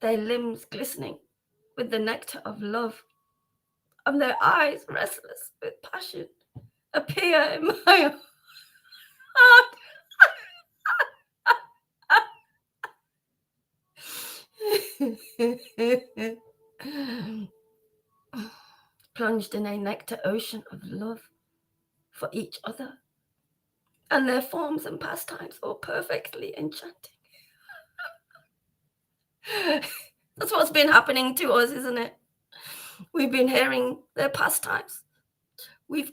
[SPEAKER 1] Their limbs glistening with the nectar of love, and their eyes restless with passion, appear in my heart. Plunged in a nectar ocean of love for each other, and their forms and pastimes all perfectly enchanting. That's what's been happening to us, isn't it? We've been hearing their pastimes. We've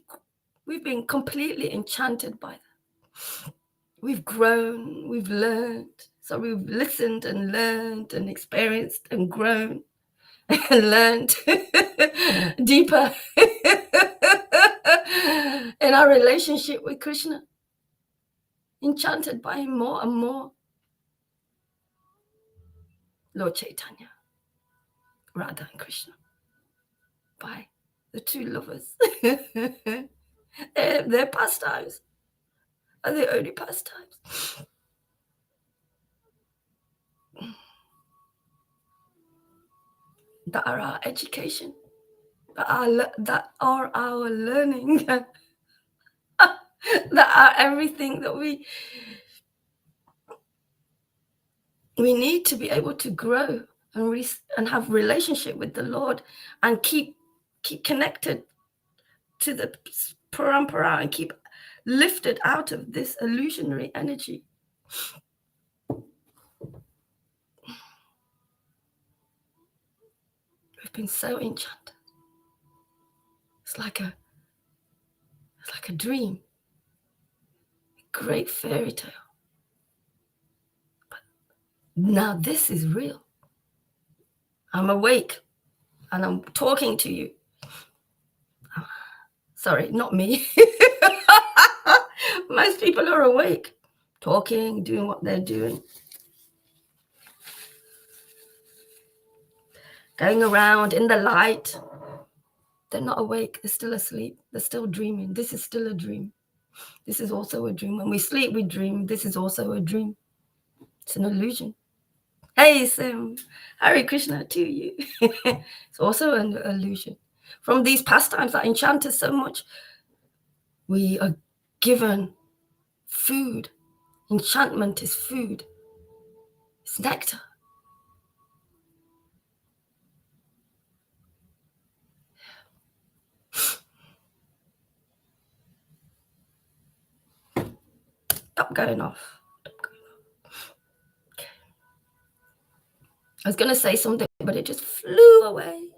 [SPEAKER 1] been completely enchanted by them. We've grown, we've learned. So we've listened and learned and experienced and grown and learned deeper in our relationship with Krishna. Enchanted by him more and more. Lord Caitanya, Radha and Krishna, by the two lovers. Their pastimes are the only pastimes. That are our education, that are our learning, that are everything that we need to be able to grow and have relationship with the Lord and keep connected to the parampara and keep lifted out of this illusionary energy. We've been so enchanted. It's like a dream, a great fairy tale. But now this is real. I'm awake and I'm talking to you. Sorry, not me. Most people are awake, talking, doing what they're doing. Going around in the light. They're not awake. They're still asleep. They're still dreaming. This is still a dream. This is also a dream. When we sleep, we dream. This is also a dream. It's an illusion. Hey, Sim. Hare Krishna to you. It's also an illusion. From these pastimes that enchant us so much, we are given food. Enchantment is food. It's nectar. Stop going off. Okay. I was going to say something, but it just flew away.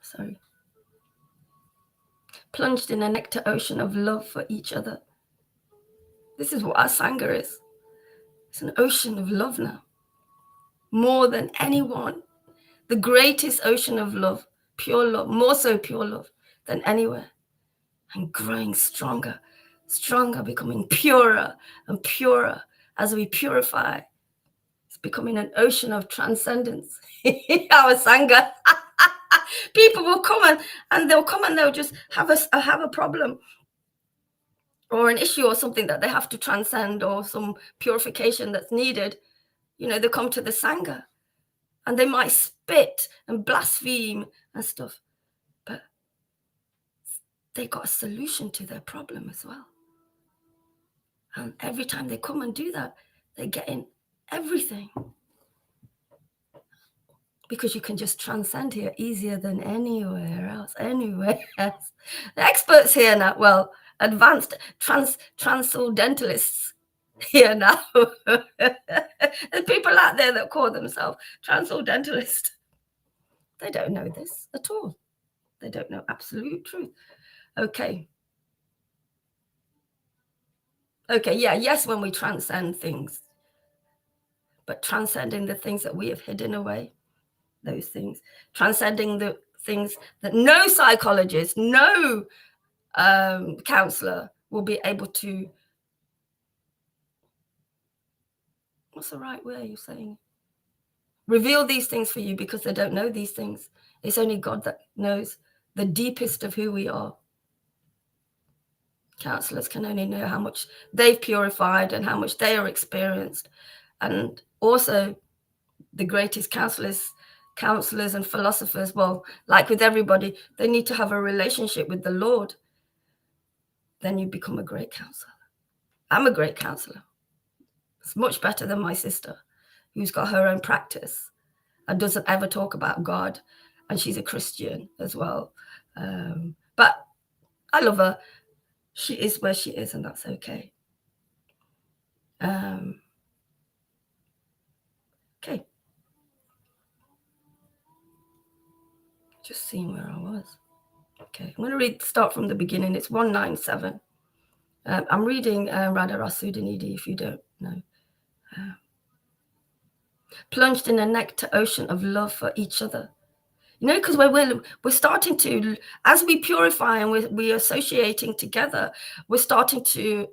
[SPEAKER 1] Sorry. Plunged in a nectar ocean of love for each other. This is what our Sangha is. It's an ocean of love now. More than anyone. The greatest ocean of love. Pure love. More so pure love than anywhere. And growing stronger. Stronger, becoming purer and purer as we purify. It's becoming an ocean of transcendence. Our Sangha. People will come and they'll just have a problem or an issue or something that they have to transcend or some purification that's needed. They come to the Sangha and they might spit and blaspheme and stuff, but they got a solution to their problem as well. And every time they come and do that, they're getting everything. Because you can just transcend here easier than anywhere else. The experts here now, well, advanced transcendentalists here now. There's people out there that call themselves transcendentalists. They don't know this at all. They don't know absolute truth. Okay, yeah, yes, when we transcend things, but transcending the things that we have hidden away, those things, transcending the things that no psychologist, no counselor will be able to, what's the right way of saying, reveal these things for you, because they don't know these things. It's only God that knows the deepest of who we are. Counselors can only know how much they've purified and how much they are experienced. And also the greatest counselors and philosophers, well, like with everybody, they need to have a relationship with the Lord. Then you become a great counselor. I'm a great counselor. It's much better than my sister, who's got her own practice and doesn't ever talk about God. And she's a Christian as well. But I love her. She is where she is, and that's okay. Okay. Just seeing where I was. Okay, I'm going to start from the beginning. It's 197. I'm reading Radha Rasudinidi, if you don't know. Plunged in a nectar ocean of love for each other. Because we're starting to, as we purify and we're associating together, we're starting to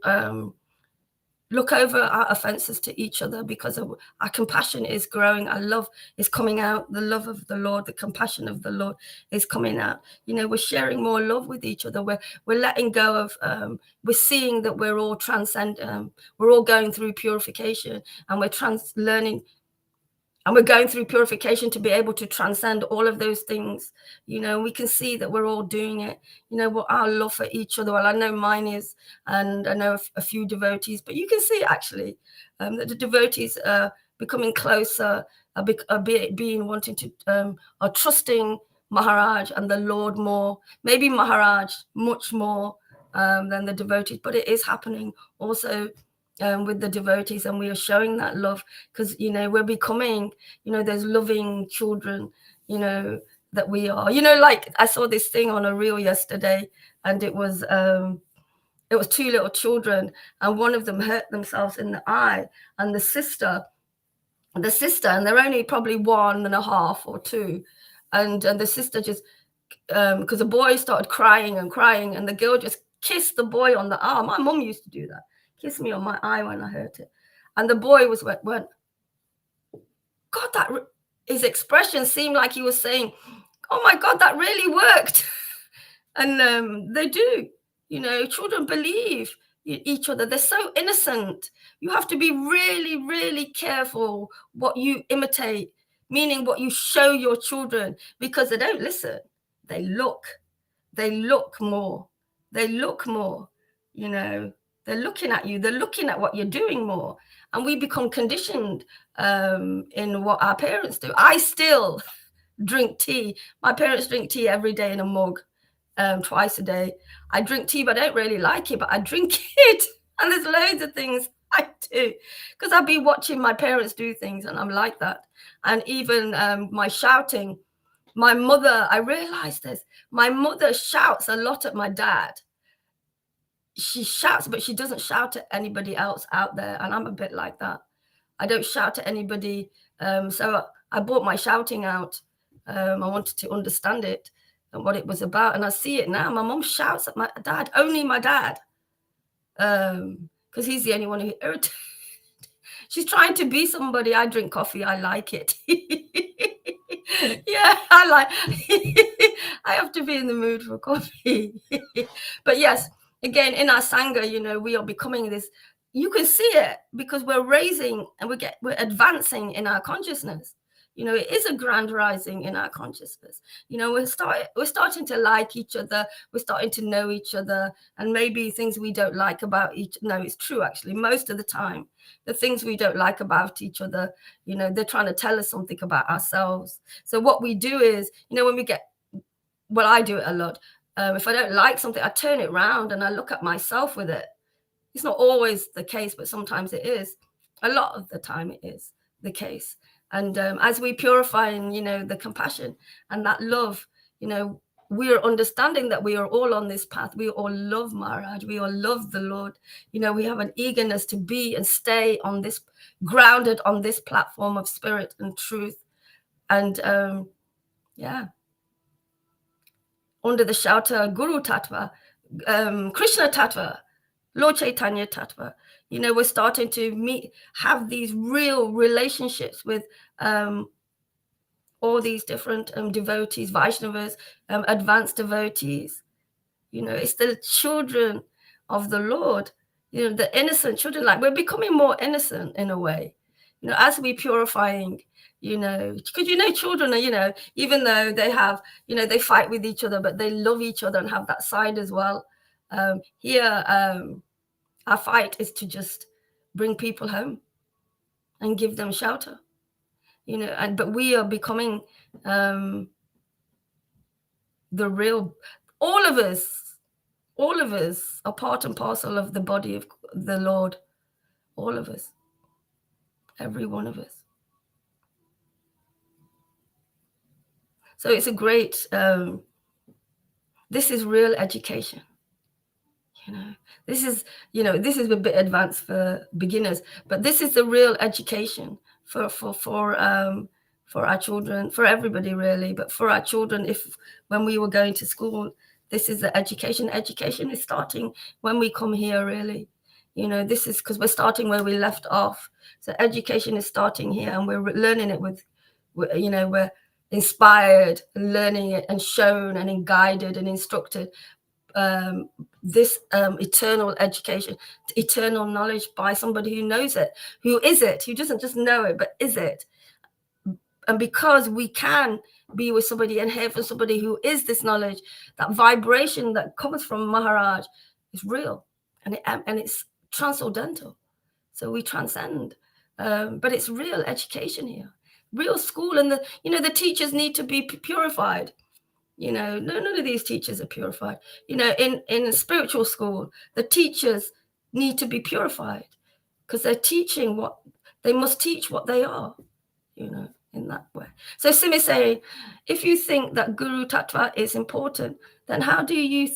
[SPEAKER 1] look over our offenses to each other, because our compassion is growing. Our love is coming out. The love of the Lord, the compassion of the Lord is coming out. We're sharing more love with each other. We're letting go of, we're seeing that we're all we're all going through purification, and we're learning. And we're going through purification to be able to transcend all of those things. We can see that we're all doing it. What our love for each other. Well, I know mine is, and I know a few devotees, but you can see actually that the devotees are becoming closer, are wanting to, are trusting Maharaj and the Lord more. Maybe Maharaj much more than the devotees, but it is happening also. With the devotees, and we are showing that love, because we're becoming those loving children, that we are. You know, like I saw this thing on a reel yesterday, and it was two little children, and one of them hurt themselves in the eye, and the sister, and they're only probably 1.5 or 2, and the sister just because the boy started crying, and the girl just kissed the boy on the arm. My mum used to do that, kiss me on my eye when I hurt it, and the boy went, God, his expression seemed like he was saying, oh my God, that really worked. And they do, you know, children believe each other. They're so innocent. You have to be really, really careful what you imitate, meaning what you show your children, because they don't listen. They look more. You know, they're looking at you. They're looking at what you're doing more. And we become conditioned in what our parents do. I still drink tea. My parents drink tea every day in a mug, twice a day. I drink tea, but I don't really like it, but I drink it. And there's loads of things I do because I've been watching my parents do things, and I'm like that. And even my shouting, my mother, I realized this, my mother shouts a lot at my dad. She shouts, but she doesn't shout at anybody else out there. And I'm a bit like that. I don't shout at anybody. So I brought my shouting out. I wanted to understand it and what it was about. And I see it now. My mom shouts at my dad, only my dad. Because he's the only one who irritates. She's trying to be somebody. I drink coffee. I like it. Yeah, I have to be in the mood for coffee. But yes, again, in our Sangha, you know, we are becoming this. You can see it because we're raising and we're advancing in our consciousness. You know, it is a grand rising in our consciousness. You know, we're starting to like each other. We're starting to know each other, and maybe things we don't like about no, it's true, actually. Most of the time, the things we don't like about each other, you know, they're trying to tell us something about ourselves. So what we do is, you know, when I do it a lot. If I don't like something, I turn it around and I look at myself with it. It's not always the case, but sometimes it is. A lot of the time it is the case. And as we purify, you know, the compassion and that love, you know, we are understanding that we are all on this path. We all love Maharaj. We all love the Lord. You know, we have an eagerness to be and stay on this, grounded on this platform of spirit and truth. And yeah, under the shelter, Guru Tattva, Krishna Tattva, Lord Caitanya Tattva. You know, we're starting to have these real relationships with all these different devotees, Vaishnavas, advanced devotees. You know, it's the children of the Lord, you know, the innocent children. Like, we're becoming more innocent in a way, you know, as we're purifying, you know, because, you know, children are, you know, even though they have, you know, they fight with each other, but they love each other and have that side as well. Here, our fight is to just bring people home and give them shelter, you know, but we are becoming the real, all of us are part and parcel of the body of the Lord. All of us, every one of us. So it's a great, this is real education. You know, this is a bit advanced for beginners, but this is the real education for our children, for everybody really, but for our children. When we were going to school, this is the education. Education is starting when we come here, really. You know, this is because we're starting where we left off. So education is starting here, and we're learning it you know, we're inspired, learning it and shown and guided and instructed. This eternal education, eternal knowledge by somebody who knows it, who doesn't just know it, but is it. And because we can be with somebody and hear from somebody who is this knowledge, that vibration that comes from Maharaj is real, and it's transcendental. So we transcend, but it's real education here, real school. And the teachers need to be purified. You know, none of these teachers are purified. You know, in spiritual school, the teachers need to be purified because they're teaching they must teach what they are, you know, in that way. So Sim is saying, if you think that Guru Tattva is important, then how do you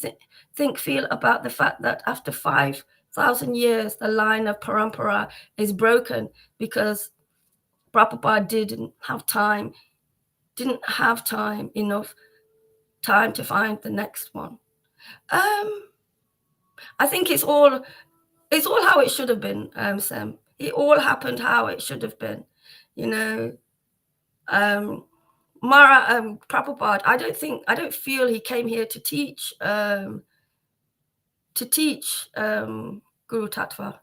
[SPEAKER 1] feel about the fact that after 5,000 years, the line of parampara is broken because Prabhupada didn't have enough time to find the next one? I think it's all how it should have been, Sam. It all happened how it should have been, you know. Prabhupada, I don't feel he came here to teach Guru Tattva.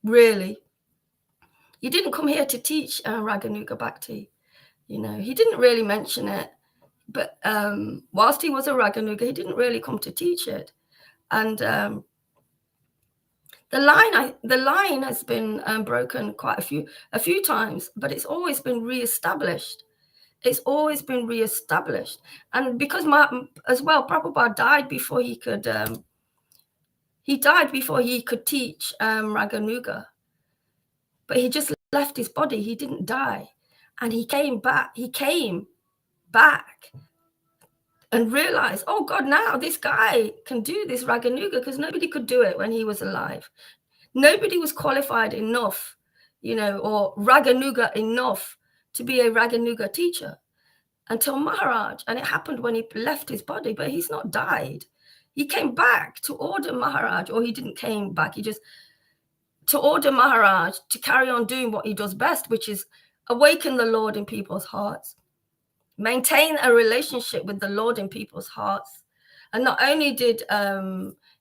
[SPEAKER 1] Really, he didn't come here to teach Raganuga Bhakti. You know, he didn't really mention it. But whilst he was a Raganuga, he didn't really come to teach it. And the line has been broken quite a few times, but it's always been reestablished. It's always been reestablished. And because as well, Prabhupada died before he could teach Raganuga. But he just left his body. He didn't die. And he came back and realized, oh God, now this guy can do this Raganuga, because nobody could do it when he was alive. Nobody was qualified enough, you know, or Raganuga enough to be a Raganuga teacher until Maharaj. And it happened when he left his body, but he's not died. He came back to order Maharaj, or he didn't came back. He just to order Maharaj to carry on doing what he does best, which is awaken the Lord in people's hearts, maintain a relationship with the Lord in people's hearts. And not only did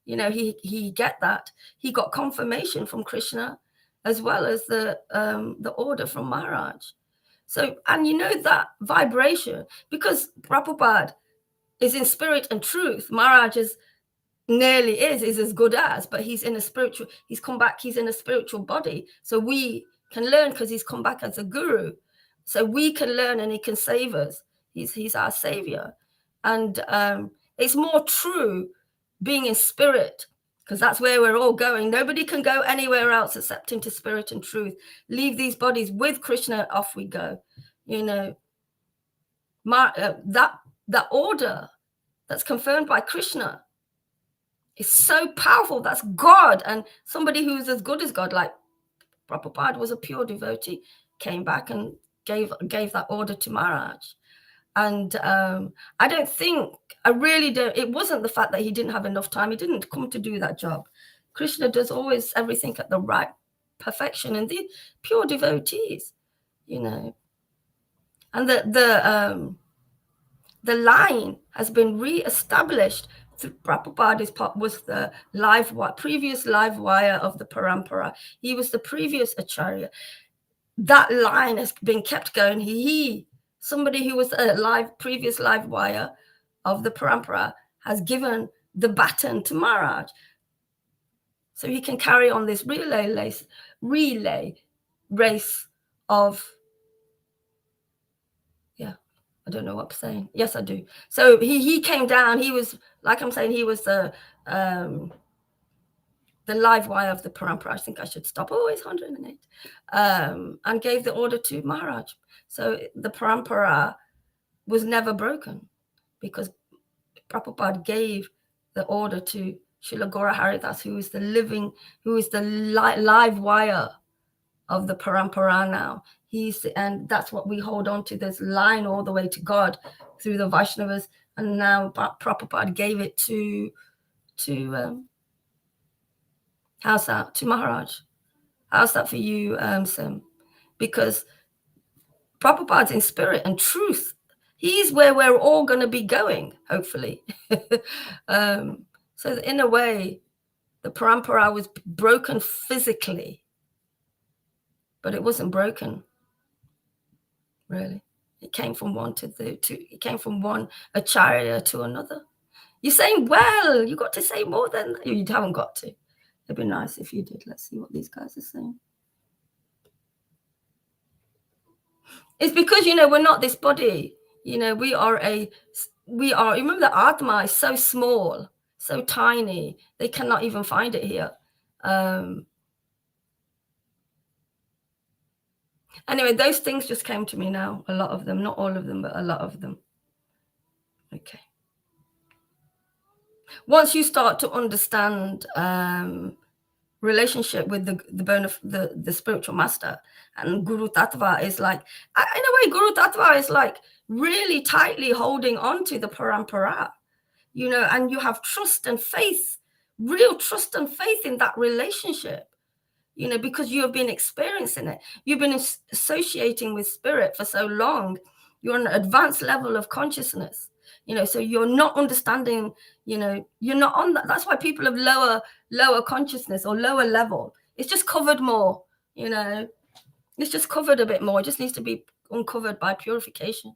[SPEAKER 1] you know, he get that, he got confirmation from Krishna as well as the order from Maharaj. So, and you know that vibration, because Prabhupada is in spirit and truth, Maharaj is as good as, but he's in a spiritual, he's come back, he's in a spiritual body. So we can learn because he's come back as a guru. So we can learn and he can save us. He's our savior. And it's more true being in spirit, because that's where we're all going. Nobody can go anywhere else except into spirit and truth. Leave these bodies with Krishna, off we go. You know, that order that's confirmed by Krishna is so powerful. That's God, and somebody who's as good as God, like Prabhupada was a pure devotee, came back and gave that order to Maharaj. And I really don't, it wasn't the fact that he didn't have enough time. He didn't come to do that job. Krishna does always everything at the right perfection, and the pure devotees, you know. And the line has been re-established. Prabhupada was the previous live wire of the parampara. He was the previous acharya. That line has been kept going. Somebody who was a previous live wire of the parampara has given the baton to Maharaj, so he can carry on this relay race of, yeah, I don't know what I'm saying. Yes, I do. So he came down. He was, like I'm saying, he was the live wire of the parampara. I think I should stop. Oh, it's 108. And gave the order to Maharaj. So the parampara was never broken, because Prabhupada gave the order to Srila Gaura Haridas, who is the live wire of the parampara now. And that's what we hold on to, this line all the way to God through the Vaishnavas. And now Prabhupada gave it to how's that? To Maharaj. How's that for you, Sim? Because Prabhupada's in spirit and truth. He's where we're all going to be going, hopefully. So in a way, the parampara was broken physically, but it wasn't broken, really. It came from it came from one acharya to another. You're saying, well, you got to say more than that. You haven't got to. It'd be nice if you did. Let's see what these guys are saying. It's because, you know, we're not this body. You know, we are, remember the Atma is so small, so tiny. They cannot even find it here. Anyway, those things just came to me now. A lot of them, not all of them, but a lot of them. Okay. Once you start to understand relationship with the spiritual master, and Guru Tattva is like, in a way, Guru Tattva is like really tightly holding on to the parampara, and you have trust and faith, real trust and faith in that relationship, because you have been experiencing it. You've been associating with spirit for so long. You're on an advanced level of consciousness, so you're not understanding, you're not on that. That's why people of lower consciousness or lower level, it's just covered more, it's just covered a bit more. It just needs to be uncovered by purification.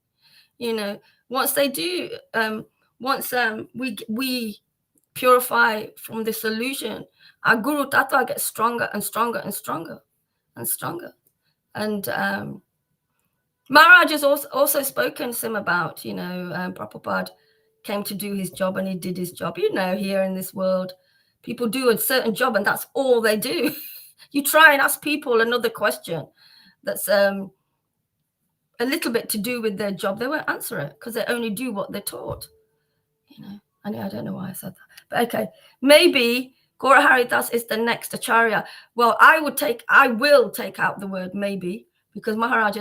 [SPEAKER 1] Once they do, once we purify from this illusion, our Guru Tattva gets stronger and stronger and stronger and stronger. And Maharaj has also spoken to him about, Prabhupada came to do his job, and he did his job. Here in this world, people do a certain job and that's all they do. You try and ask people another question that's a little bit to do with their job, they won't answer it because they only do what they're taught. I don't know why I said that, but okay, maybe Gaura Haridas is the next Acharya. Well, I will take out the word maybe, because Maharaj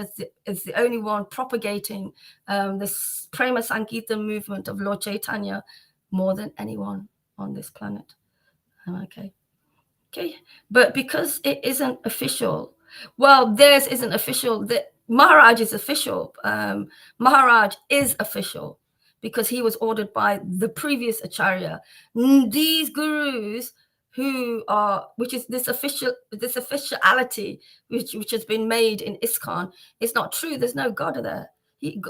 [SPEAKER 1] is the only one propagating this Prema Sankirtan movement of Lord Caitanya more than anyone on this planet. Okay, but because it isn't official, well, theirs isn't official. Maharaj is official. Maharaj is official because he was ordered by the previous Acharya. These gurus which is this officiality which has been made in ISKCON, it's not true. There's no God there.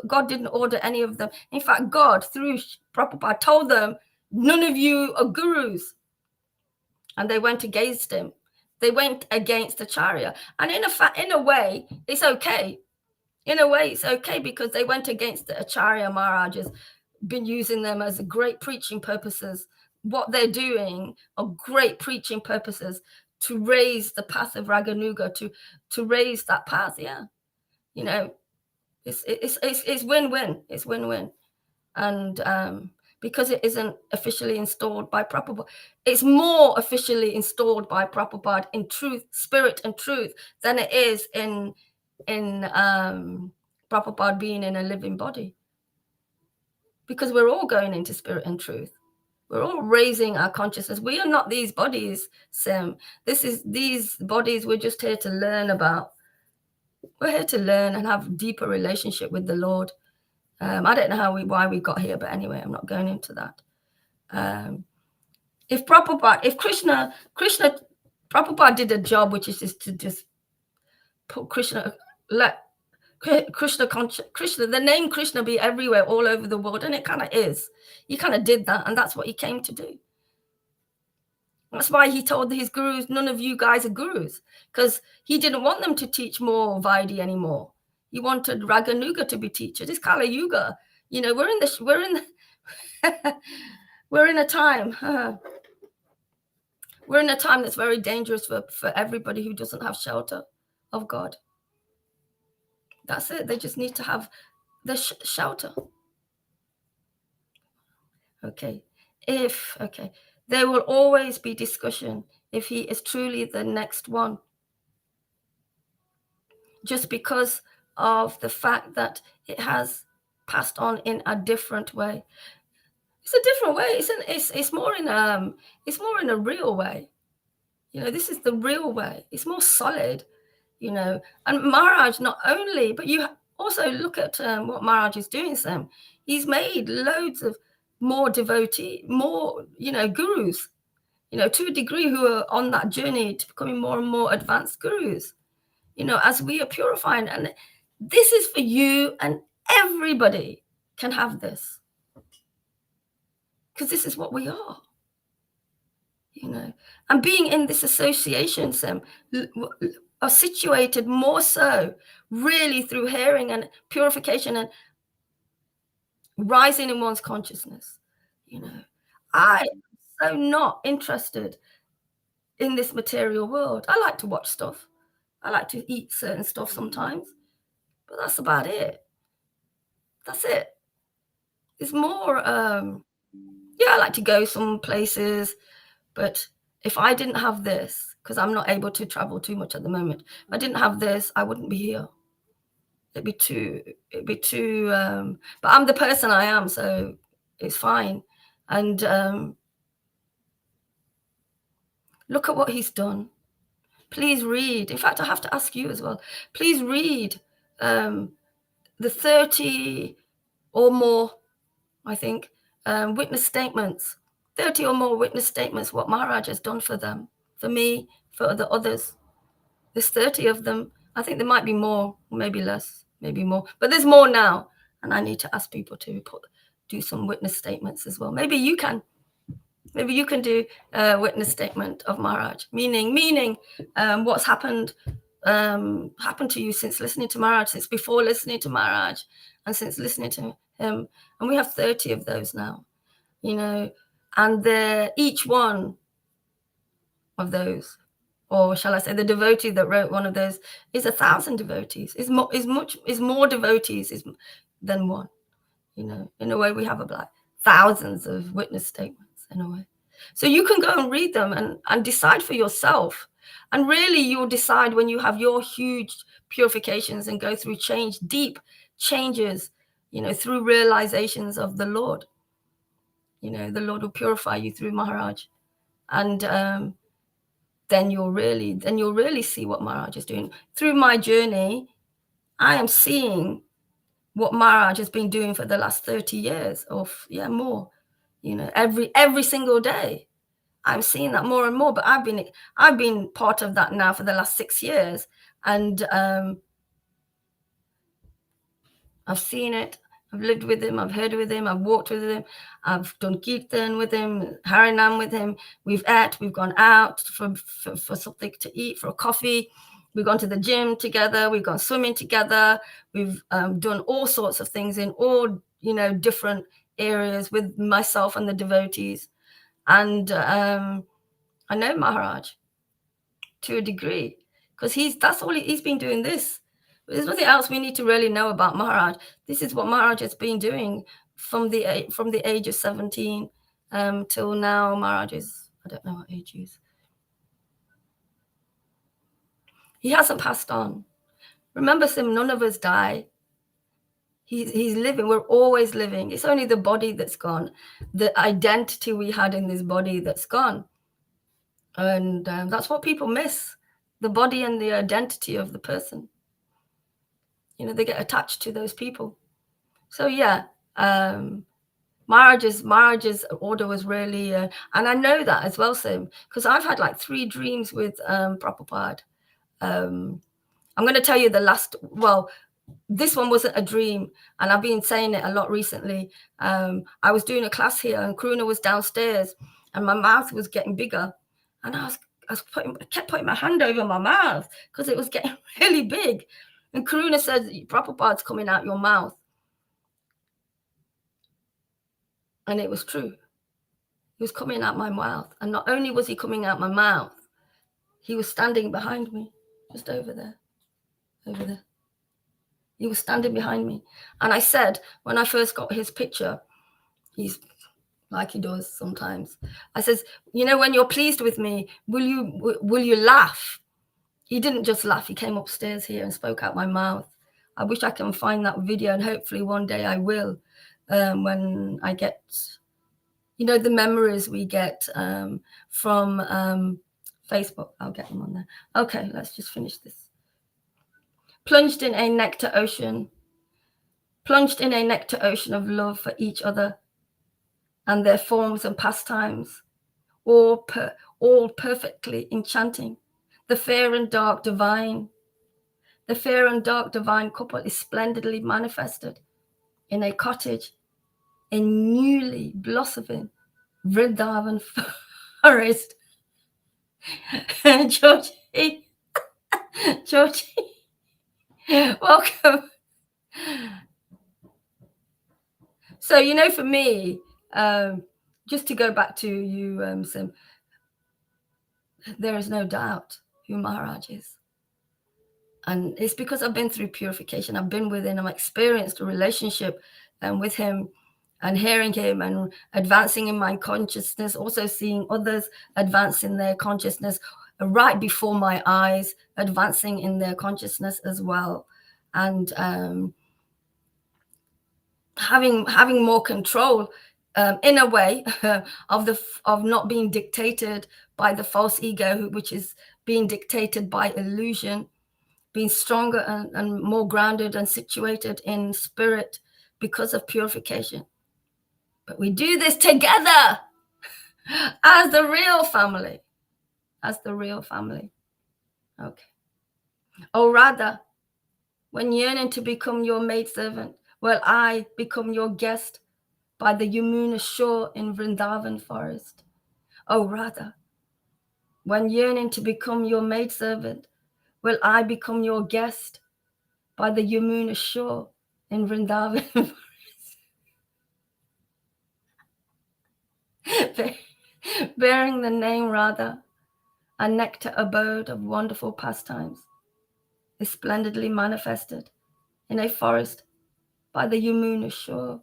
[SPEAKER 1] God didn't order any of them. In fact, God, through Prabhupada, told them, none of you are gurus. And they went against him. They went against Acharya. And in a way, it's okay. In a way, it's okay because they went against the Acharya. Maharaj has been using them as great preaching purposes. What they're doing are great preaching purposes to raise the path of Raganuga, to raise that path. Yeah. It's win-win. It's win-win. And because it isn't officially installed by Prabhupada, it's more officially installed by Prabhupada in truth, spirit and truth, than it is in Prabhupada being in a living body. Because we're all going into spirit and truth. We're all raising our consciousness. We are not these bodies, Sim. These bodies we're just here to learn about. We're here to learn and have a deeper relationship with the Lord. I don't know why we got here, but anyway, I'm not going into that. If Krishna, Prabhupada did a job which is just to just put let Krishna, the name Krishna be everywhere, all over the world, and it kind of is. He kind of did that, and that's what he came to do. That's why he told his gurus, none of you guys are gurus, because he didn't want them to teach more Vaidhi anymore. He wanted Raganuga to be teachers. It's Kali Yuga. We're in a time. We're in a time that's very dangerous for everybody who doesn't have shelter of God. That's it. They just need to have the shelter. Okay. There will always be discussion if he is truly the next one. Just because of the fact that it has passed on in a different way. It's a different way. It's more in a real way. This is the real way. It's more solid, And Maharaj not only, but you also look at what Maharaj is doing, Sam. He's made loads of more devotees, more, gurus, to a degree, who are on that journey to becoming more and more advanced gurus, as we are purifying. And this is for you, and everybody can have this. Because this is what we are, And being in this association, Sam, are situated more so really through hearing and purification and rising in one's consciousness. I am so not interested in this material world. I like to watch stuff. I like to eat certain stuff sometimes, but that's about it. That's it. It's more, yeah, I like to go some places, but if I didn't have this, because I'm not able to travel too much at the moment, if I didn't have this, I wouldn't be here. It'd be too, but I'm the person I am, so it's fine. And look at what he's done. Please read. In fact, I have to ask you as well. Please read the 30 or more, I think, witness statements, 30 or more witness statements, what Maharaj has done for them, for me, for the others. There's 30 of them. I think there might be more, maybe less, maybe more, but there's more now. And I need to ask people to do some witness statements as well. Maybe you can do a witness statement of Maharaj, meaning what's happened to you since listening to Maharaj, since before listening to Maharaj, and since listening to him. And we have 30 of those now, and each one of those, or shall I say the devotee that wrote one of those, is 1,000 devotees, is more devotees than one. In a way, we have about thousands of witness statements in a way. So you can go and read them and decide for yourself. And really, you'll decide when you have your huge purifications and go through deep changes, through realizations of the Lord. The Lord will purify you through Maharaj. And then you'll really see what Maharaj is doing. Through my journey, I am seeing what Maharaj has been doing for the last 30 years, or more. Every single day, I'm seeing that more and more. But I've been part of that now for the last 6 years, and I've seen it. I've lived with him. I've heard with him. I've walked with him. I've done kirtan with him, harinam with him. We've ate. We've gone out for something to eat, for a coffee. We've gone to the gym together. We've gone swimming together. We've done all sorts of things in all different areas with myself and the devotees. And I know Maharaj to a degree, because he's been doing this. There's nothing else we need to really know about Maharaj. This is what Maharaj has been doing from the age of 17 till now. Maharaj is, I don't know what age he is. He hasn't passed on. Remember, Sim, none of us die. He's living. We're always living. It's only the body that's gone, the identity we had in this body that's gone. And that's what people miss, the body and the identity of the person. They get attached to those people. So yeah, Maharaj's order was really, and I know that as well, Sim, because I've had like 3 dreams with Prabhupada. I'm going to tell you the last, well, this one wasn't a dream, and I've been saying it a lot recently. I was doing a class here, and Kruna was downstairs, and my mouth was getting bigger, and I kept putting my hand over my mouth because it was getting really big. And Karuna said, Prabhupada's coming out your mouth. And it was true. He was coming out my mouth. And not only was he coming out my mouth, he was standing behind me, just over there. He was standing behind me. And I said, when I first got his picture, he's like he does sometimes. I says, when you're pleased with me, will you laugh? He didn't just laugh. He came upstairs here and spoke out my mouth. I wish I can find that video, and hopefully one day I will, when I get, the memories we get from Facebook. I'll get them on there. Okay, let's just finish this. Plunged in a nectar ocean of love for each other and their forms and pastimes, all perfectly enchanting. The fair and dark divine couple is splendidly manifested in a cottage in newly blossoming Vrindavan forest. Georgie, welcome. So, for me, just to go back to you, Sim, there is no doubt who Maharaj is. And it's because I've been through purification. I've been within, I've experienced a relationship with him and hearing him and advancing in my consciousness, also seeing others advance in their consciousness right before my eyes, advancing in their consciousness as well. And having more control in a way of not being dictated by the false ego, which is being dictated by illusion, being stronger and more grounded and situated in spirit because of purification. But we do this together as the real family, Okay. Oh, rather, when yearning to become your maidservant, will I become your guest by the Yamuna shore in Vrindavan forest? Oh, rather, when yearning to become your maidservant, will I become your guest by the Yamuna shore in Vrindavan forest? Bearing the name Radha, a nectar abode of wonderful pastimes, is splendidly manifested in a forest by the Yamuna shore.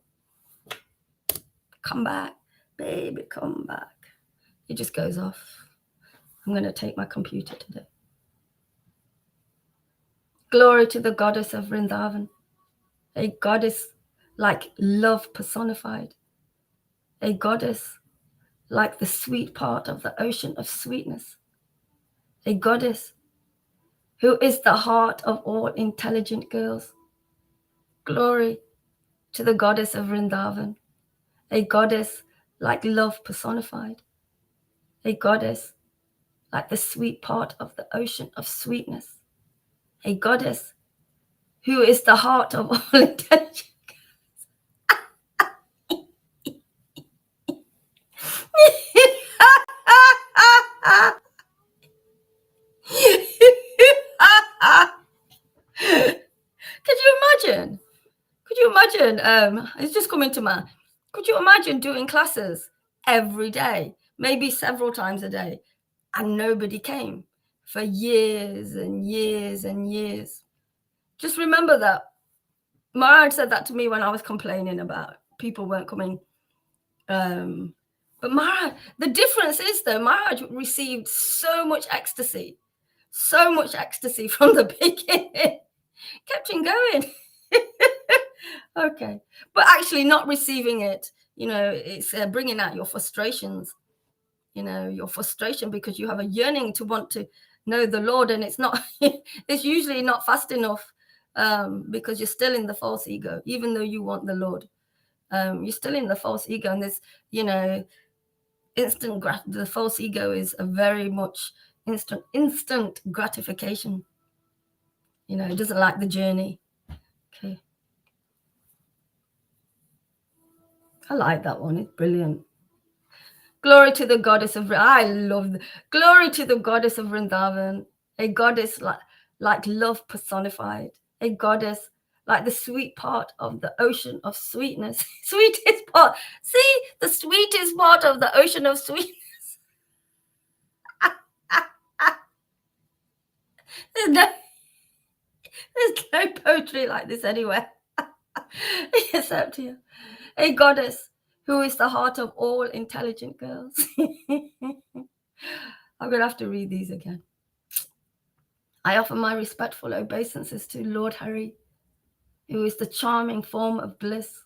[SPEAKER 1] Come back, baby, come back. It just goes off. I'm going to take my computer today. Glory to the goddess of Vrindavan, a goddess like love personified, a goddess like the sweet part of the ocean of sweetness, a goddess who is the heart of all intelligent girls. Glory to the goddess of Vrindavan, a goddess like love personified, a goddess like the sweet part of the ocean of sweetness, a goddess who is the heart of all intelligent Could you imagine? It's just coming to mind. Could you imagine doing classes every day, maybe several times a day, and nobody came for years and years and years? Just remember that. Maharaj said that to me when I was complaining about people weren't coming. But Maharaj, the difference is though, Maharaj received so much ecstasy from the beginning. Kept him going. Okay, but actually not receiving it, it's bringing out your frustrations, your frustration because you have a yearning to want to know the Lord, and it's not it's usually not fast enough, because you're still in the false ego. Even though you want the Lord, you're still in the false ego, and this the false ego is a very much instant gratification. It doesn't like the journey. Okay, I like that one. It's brilliant. Glory to the goddess of Glory to the goddess of Vrindavan, a goddess like love personified, a goddess like the sweet part of the ocean of sweetness. Sweetest part. See, the sweetest part of the ocean of sweetness. There's no poetry like this anywhere. Except here. A goddess who is the heart of all intelligent girls. I'm going to have to read these again. I offer my respectful obeisances to Lord Hari, who is the charming form of bliss,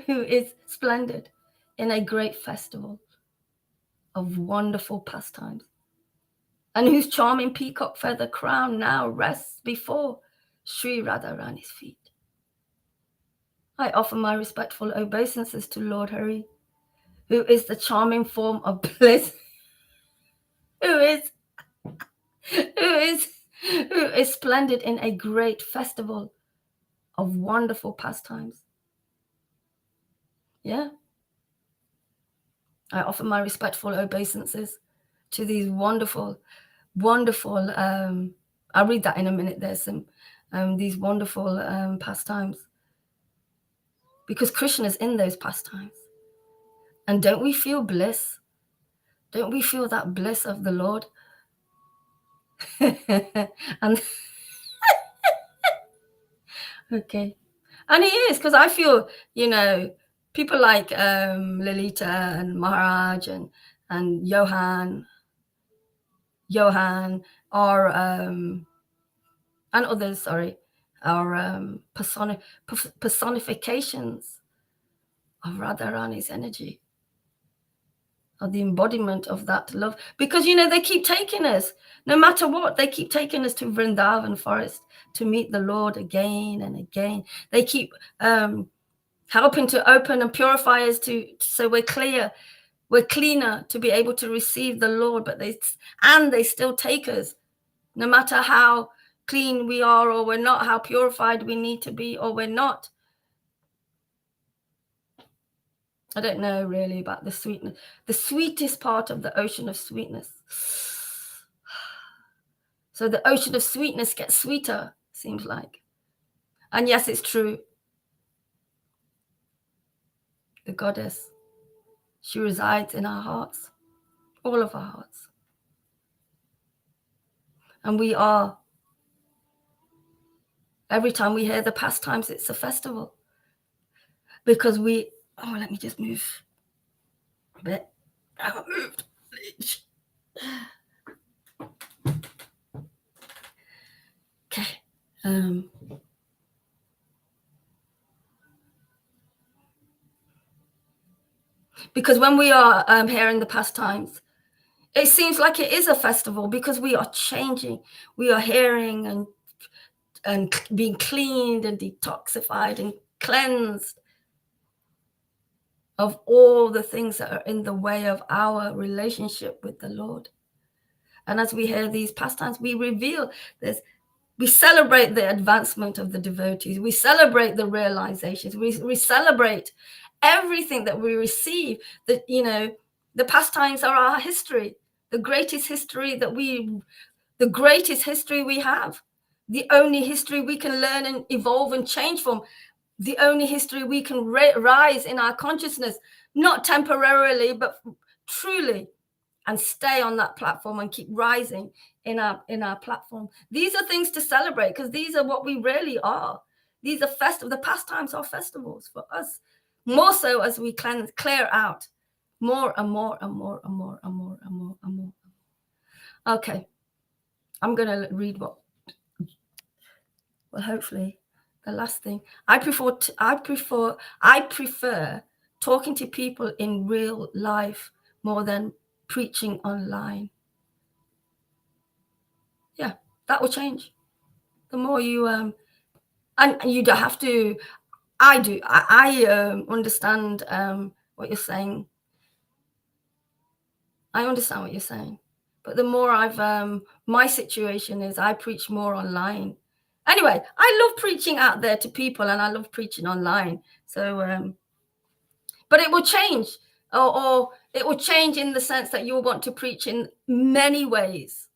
[SPEAKER 1] who is splendid in a great festival of wonderful pastimes, and whose charming peacock feather crown now rests before Sri Radharani's feet. I offer my respectful obeisances to Lord Hari, who is the charming form of bliss, who is splendid in a great festival of wonderful pastimes. Yeah. I offer my respectful obeisances to these wonderful, I'll read that in a minute. There's some, these wonderful pastimes. Because Krishna is in those pastimes. And don't we feel bliss? Don't we feel that bliss of the Lord? And okay. And he is, because I feel, people like Lolita and Maharaj and Johan are and others, sorry, are personifications of Radharani's energy, of the embodiment of that love. Because they keep taking us, no matter what, they keep taking us to Vrindavan forest to meet the Lord again and again. They keep helping to open and purify us so we're cleaner to be able to receive the Lord. But they still take us, no matter how clean we are or we're not, how purified we need to be or we're not. I don't know really about the sweetness, the sweetest part of the ocean of sweetness. So the ocean of sweetness gets sweeter, seems like. And yes, it's true. The goddess, she resides in our hearts, all of our hearts. And we are, every time we hear the pastimes, it's a festival. Because let me just move a bit. I haven't moved. Okay. Because when we are hearing the pastimes, it seems like it is a festival because we are changing. We are hearing and being cleaned and detoxified and cleansed of all the things that are in the way of our relationship with the Lord. And as we hear these pastimes, we reveal this. We celebrate the advancement of the devotees. We celebrate the realizations. We celebrate everything that we receive. That the pastimes are our history, the greatest history the greatest history we have, the only history we can learn and evolve and change from, the only history we can rise in our consciousness, not temporarily, but truly, and stay on that platform and keep rising in our platform. These are things to celebrate because these are what we really are. These are the pastimes are festivals for us, more so as we clear out more and more and more and more and more and more and more. Okay, I'm gonna read hopefully the last thing. I prefer talking to people in real life more than preaching online. Yeah, that will change. The more you and you don't have to. I do. I understand what you're saying. I understand what you're saying, but the more my situation is, I preach more online. Anyway, I love preaching out there to people, and I love preaching online. So, but it will change, or it will change in the sense that you'll want to preach in many ways,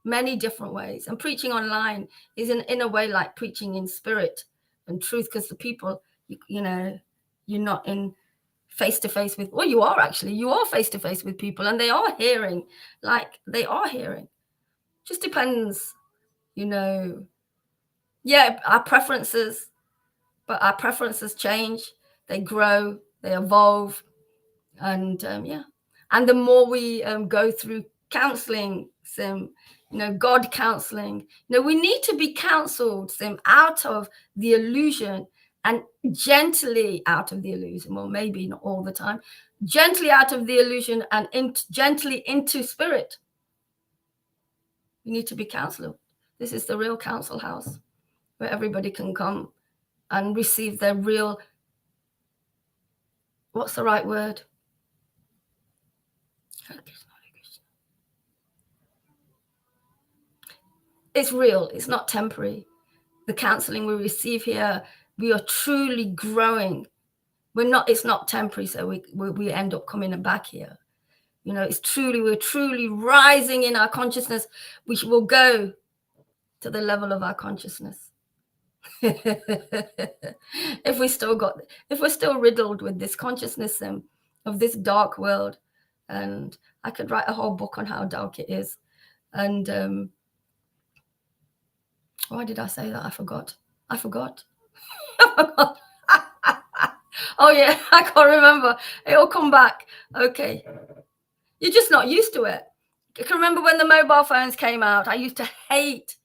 [SPEAKER 1] many different ways. And preaching online is in a way like preaching in spirit and truth, because the people, you're not in face-to-face with, well, you are face-to-face with people, and they are hearing. Just depends, our preferences, but our preferences change, they grow, they evolve. And and the more we go through counseling, God counseling, we need to be counseled out of the illusion, and gently out of the illusion. Well, maybe not all the time, gently out of the illusion and gently into spirit. We need to be counseled. This is the real counsel house, where everybody can come and receive their real, what's the right word? It's real. It's not temporary. The counseling we receive here, we are truly growing. It's not temporary, so we end up coming back here. We're truly rising in our consciousness, which will go to the level of our consciousness. If we're still riddled with this consciousness of this dark world, and I could write a whole book on how dark it is, and Why did I say that? I forgot. I forgot. Oh yeah, I can't remember. It'll come back. Okay. You're just not used to it. I can remember when the mobile phones came out. I used to hate.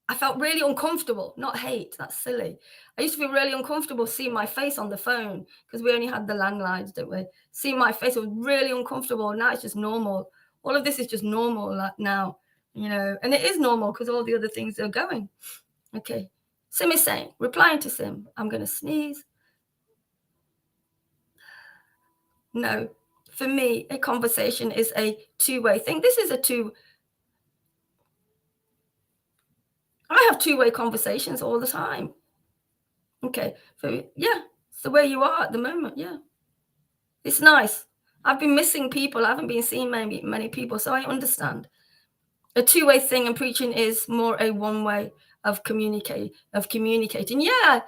[SPEAKER 1] I felt really uncomfortable. Not hate, that's silly. I used to feel really uncomfortable seeing my face on the phone because we only had the landlines, didn't we? Seeing my face was really uncomfortable. Now it's just normal. All of this is just normal now, you know, and it is normal because all the other things are going. Okay. Sim is saying, replying to Sim, I'm going to sneeze. No, for me, a conversation is a two-way thing. This is a I have two-way conversations all the time. Okay. So yeah, it's the way you are at the moment. Yeah. It's nice. I've been missing people. I haven't been seeing many people, so I understand. A two-way thing, and preaching is more a one-way of communicating. Yeah,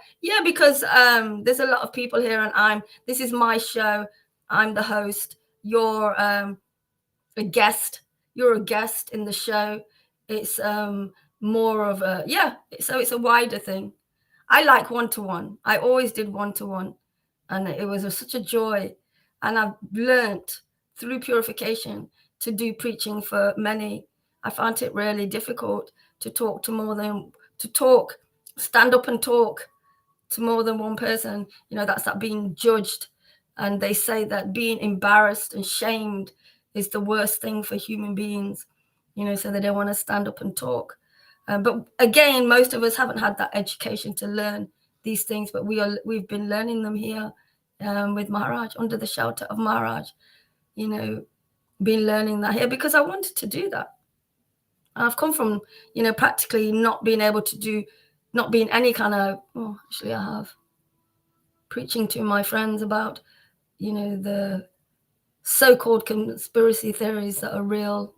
[SPEAKER 1] because there's a lot of people here, and this is my show. I'm the host. You're a guest. You're a guest in the show. It's more of a so it's a wider thing. I like one-to-one. I always did one-to-one, and it was such a joy. And I've learned through purification to do preaching for many. I found it really difficult to stand up and talk to more than one person. You know, that's that being judged. And they say that being embarrassed and shamed is the worst thing for human beings, you know, so they don't want to stand up and talk. But again, most of us haven't had that education to learn these things, but we've been learning them here with Maharaj, under the shelter of Maharaj, you know, been learning that here because I wanted to do that. And I've come from, you know, practically not being able to do, not being any kind of, actually I have, preaching to my friends about, you know, the so-called conspiracy theories that are real.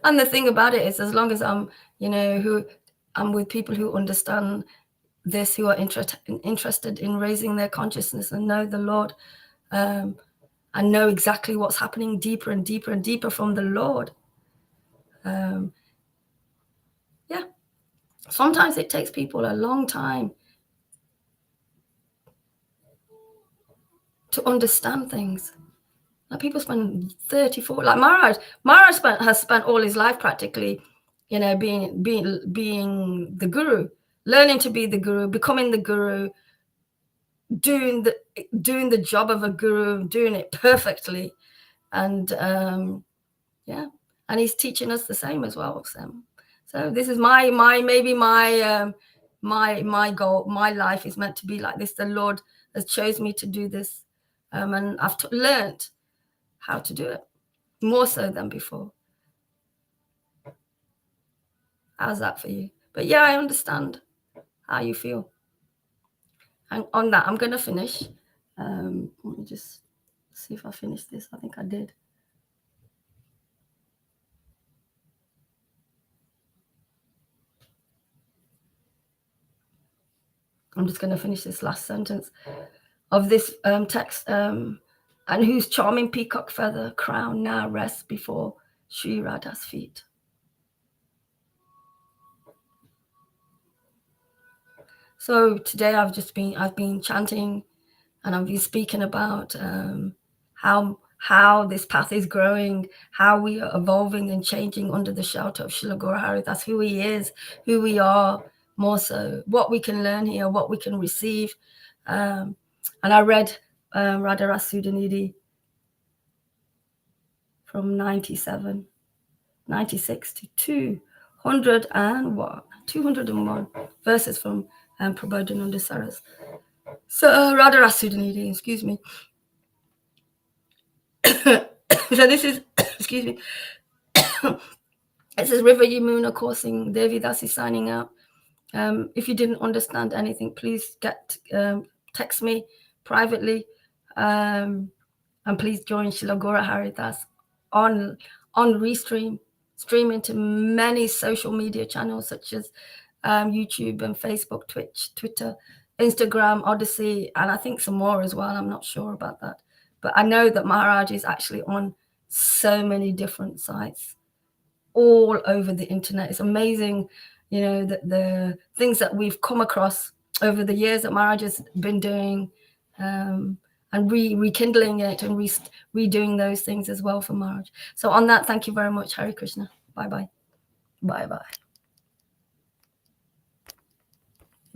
[SPEAKER 1] And the thing about it is, as long as I'm, you know, I'm with people who understand this, who are interested in raising their consciousness and know the Lord, and know exactly what's happening deeper and deeper and deeper from the Lord. Sometimes it takes people a long time to understand things. Like people spend 30, 40, like Maharaj has spent all his life practically, you know, being the guru, learning to be the guru, becoming the guru, doing the job of a guru, doing it perfectly. And and he's teaching us the same as well, Sam. So this is my goal. My life is meant to be like this. The Lord has chose me to do this, and I've learned how to do it more so than before. How's that for you? But yeah, I understand how you feel. And on that, I'm going to finish. Let me just see if I finished this. I think I did. I'm just going to finish this last sentence of this text. And whose charming peacock feather crown now rests before Sri Radha's feet. So today I've been chanting, and I've been speaking about how this path is growing, how we are evolving and changing under the shelter of Srila Gaura Hari. That's who he is, who we are, more so, what we can learn here, what we can receive. And I read Radha Sudanidhi from 96 to 201 verses from Prabodhananda Saras. So Radha Sudanidhi, excuse me. So this is, excuse me, this is River Yamuna coursing. Devi Dasi signing out. If you didn't understand anything, please text me privately, and please join Srila Gaura Hari Das on Restream, streaming to many social media channels such as YouTube and Facebook, Twitch, Twitter, Instagram, Odyssey, and I think some more as well. I'm not sure about that. But I know that Maharaj is actually on so many different sites all over the internet. It's amazing, you know, that the things that we've come across over the years that Maharaj has been doing, and rekindling it and redoing those things as well for Maharaj. So on that, thank you very much. Hare Krishna. Bye bye. Bye bye.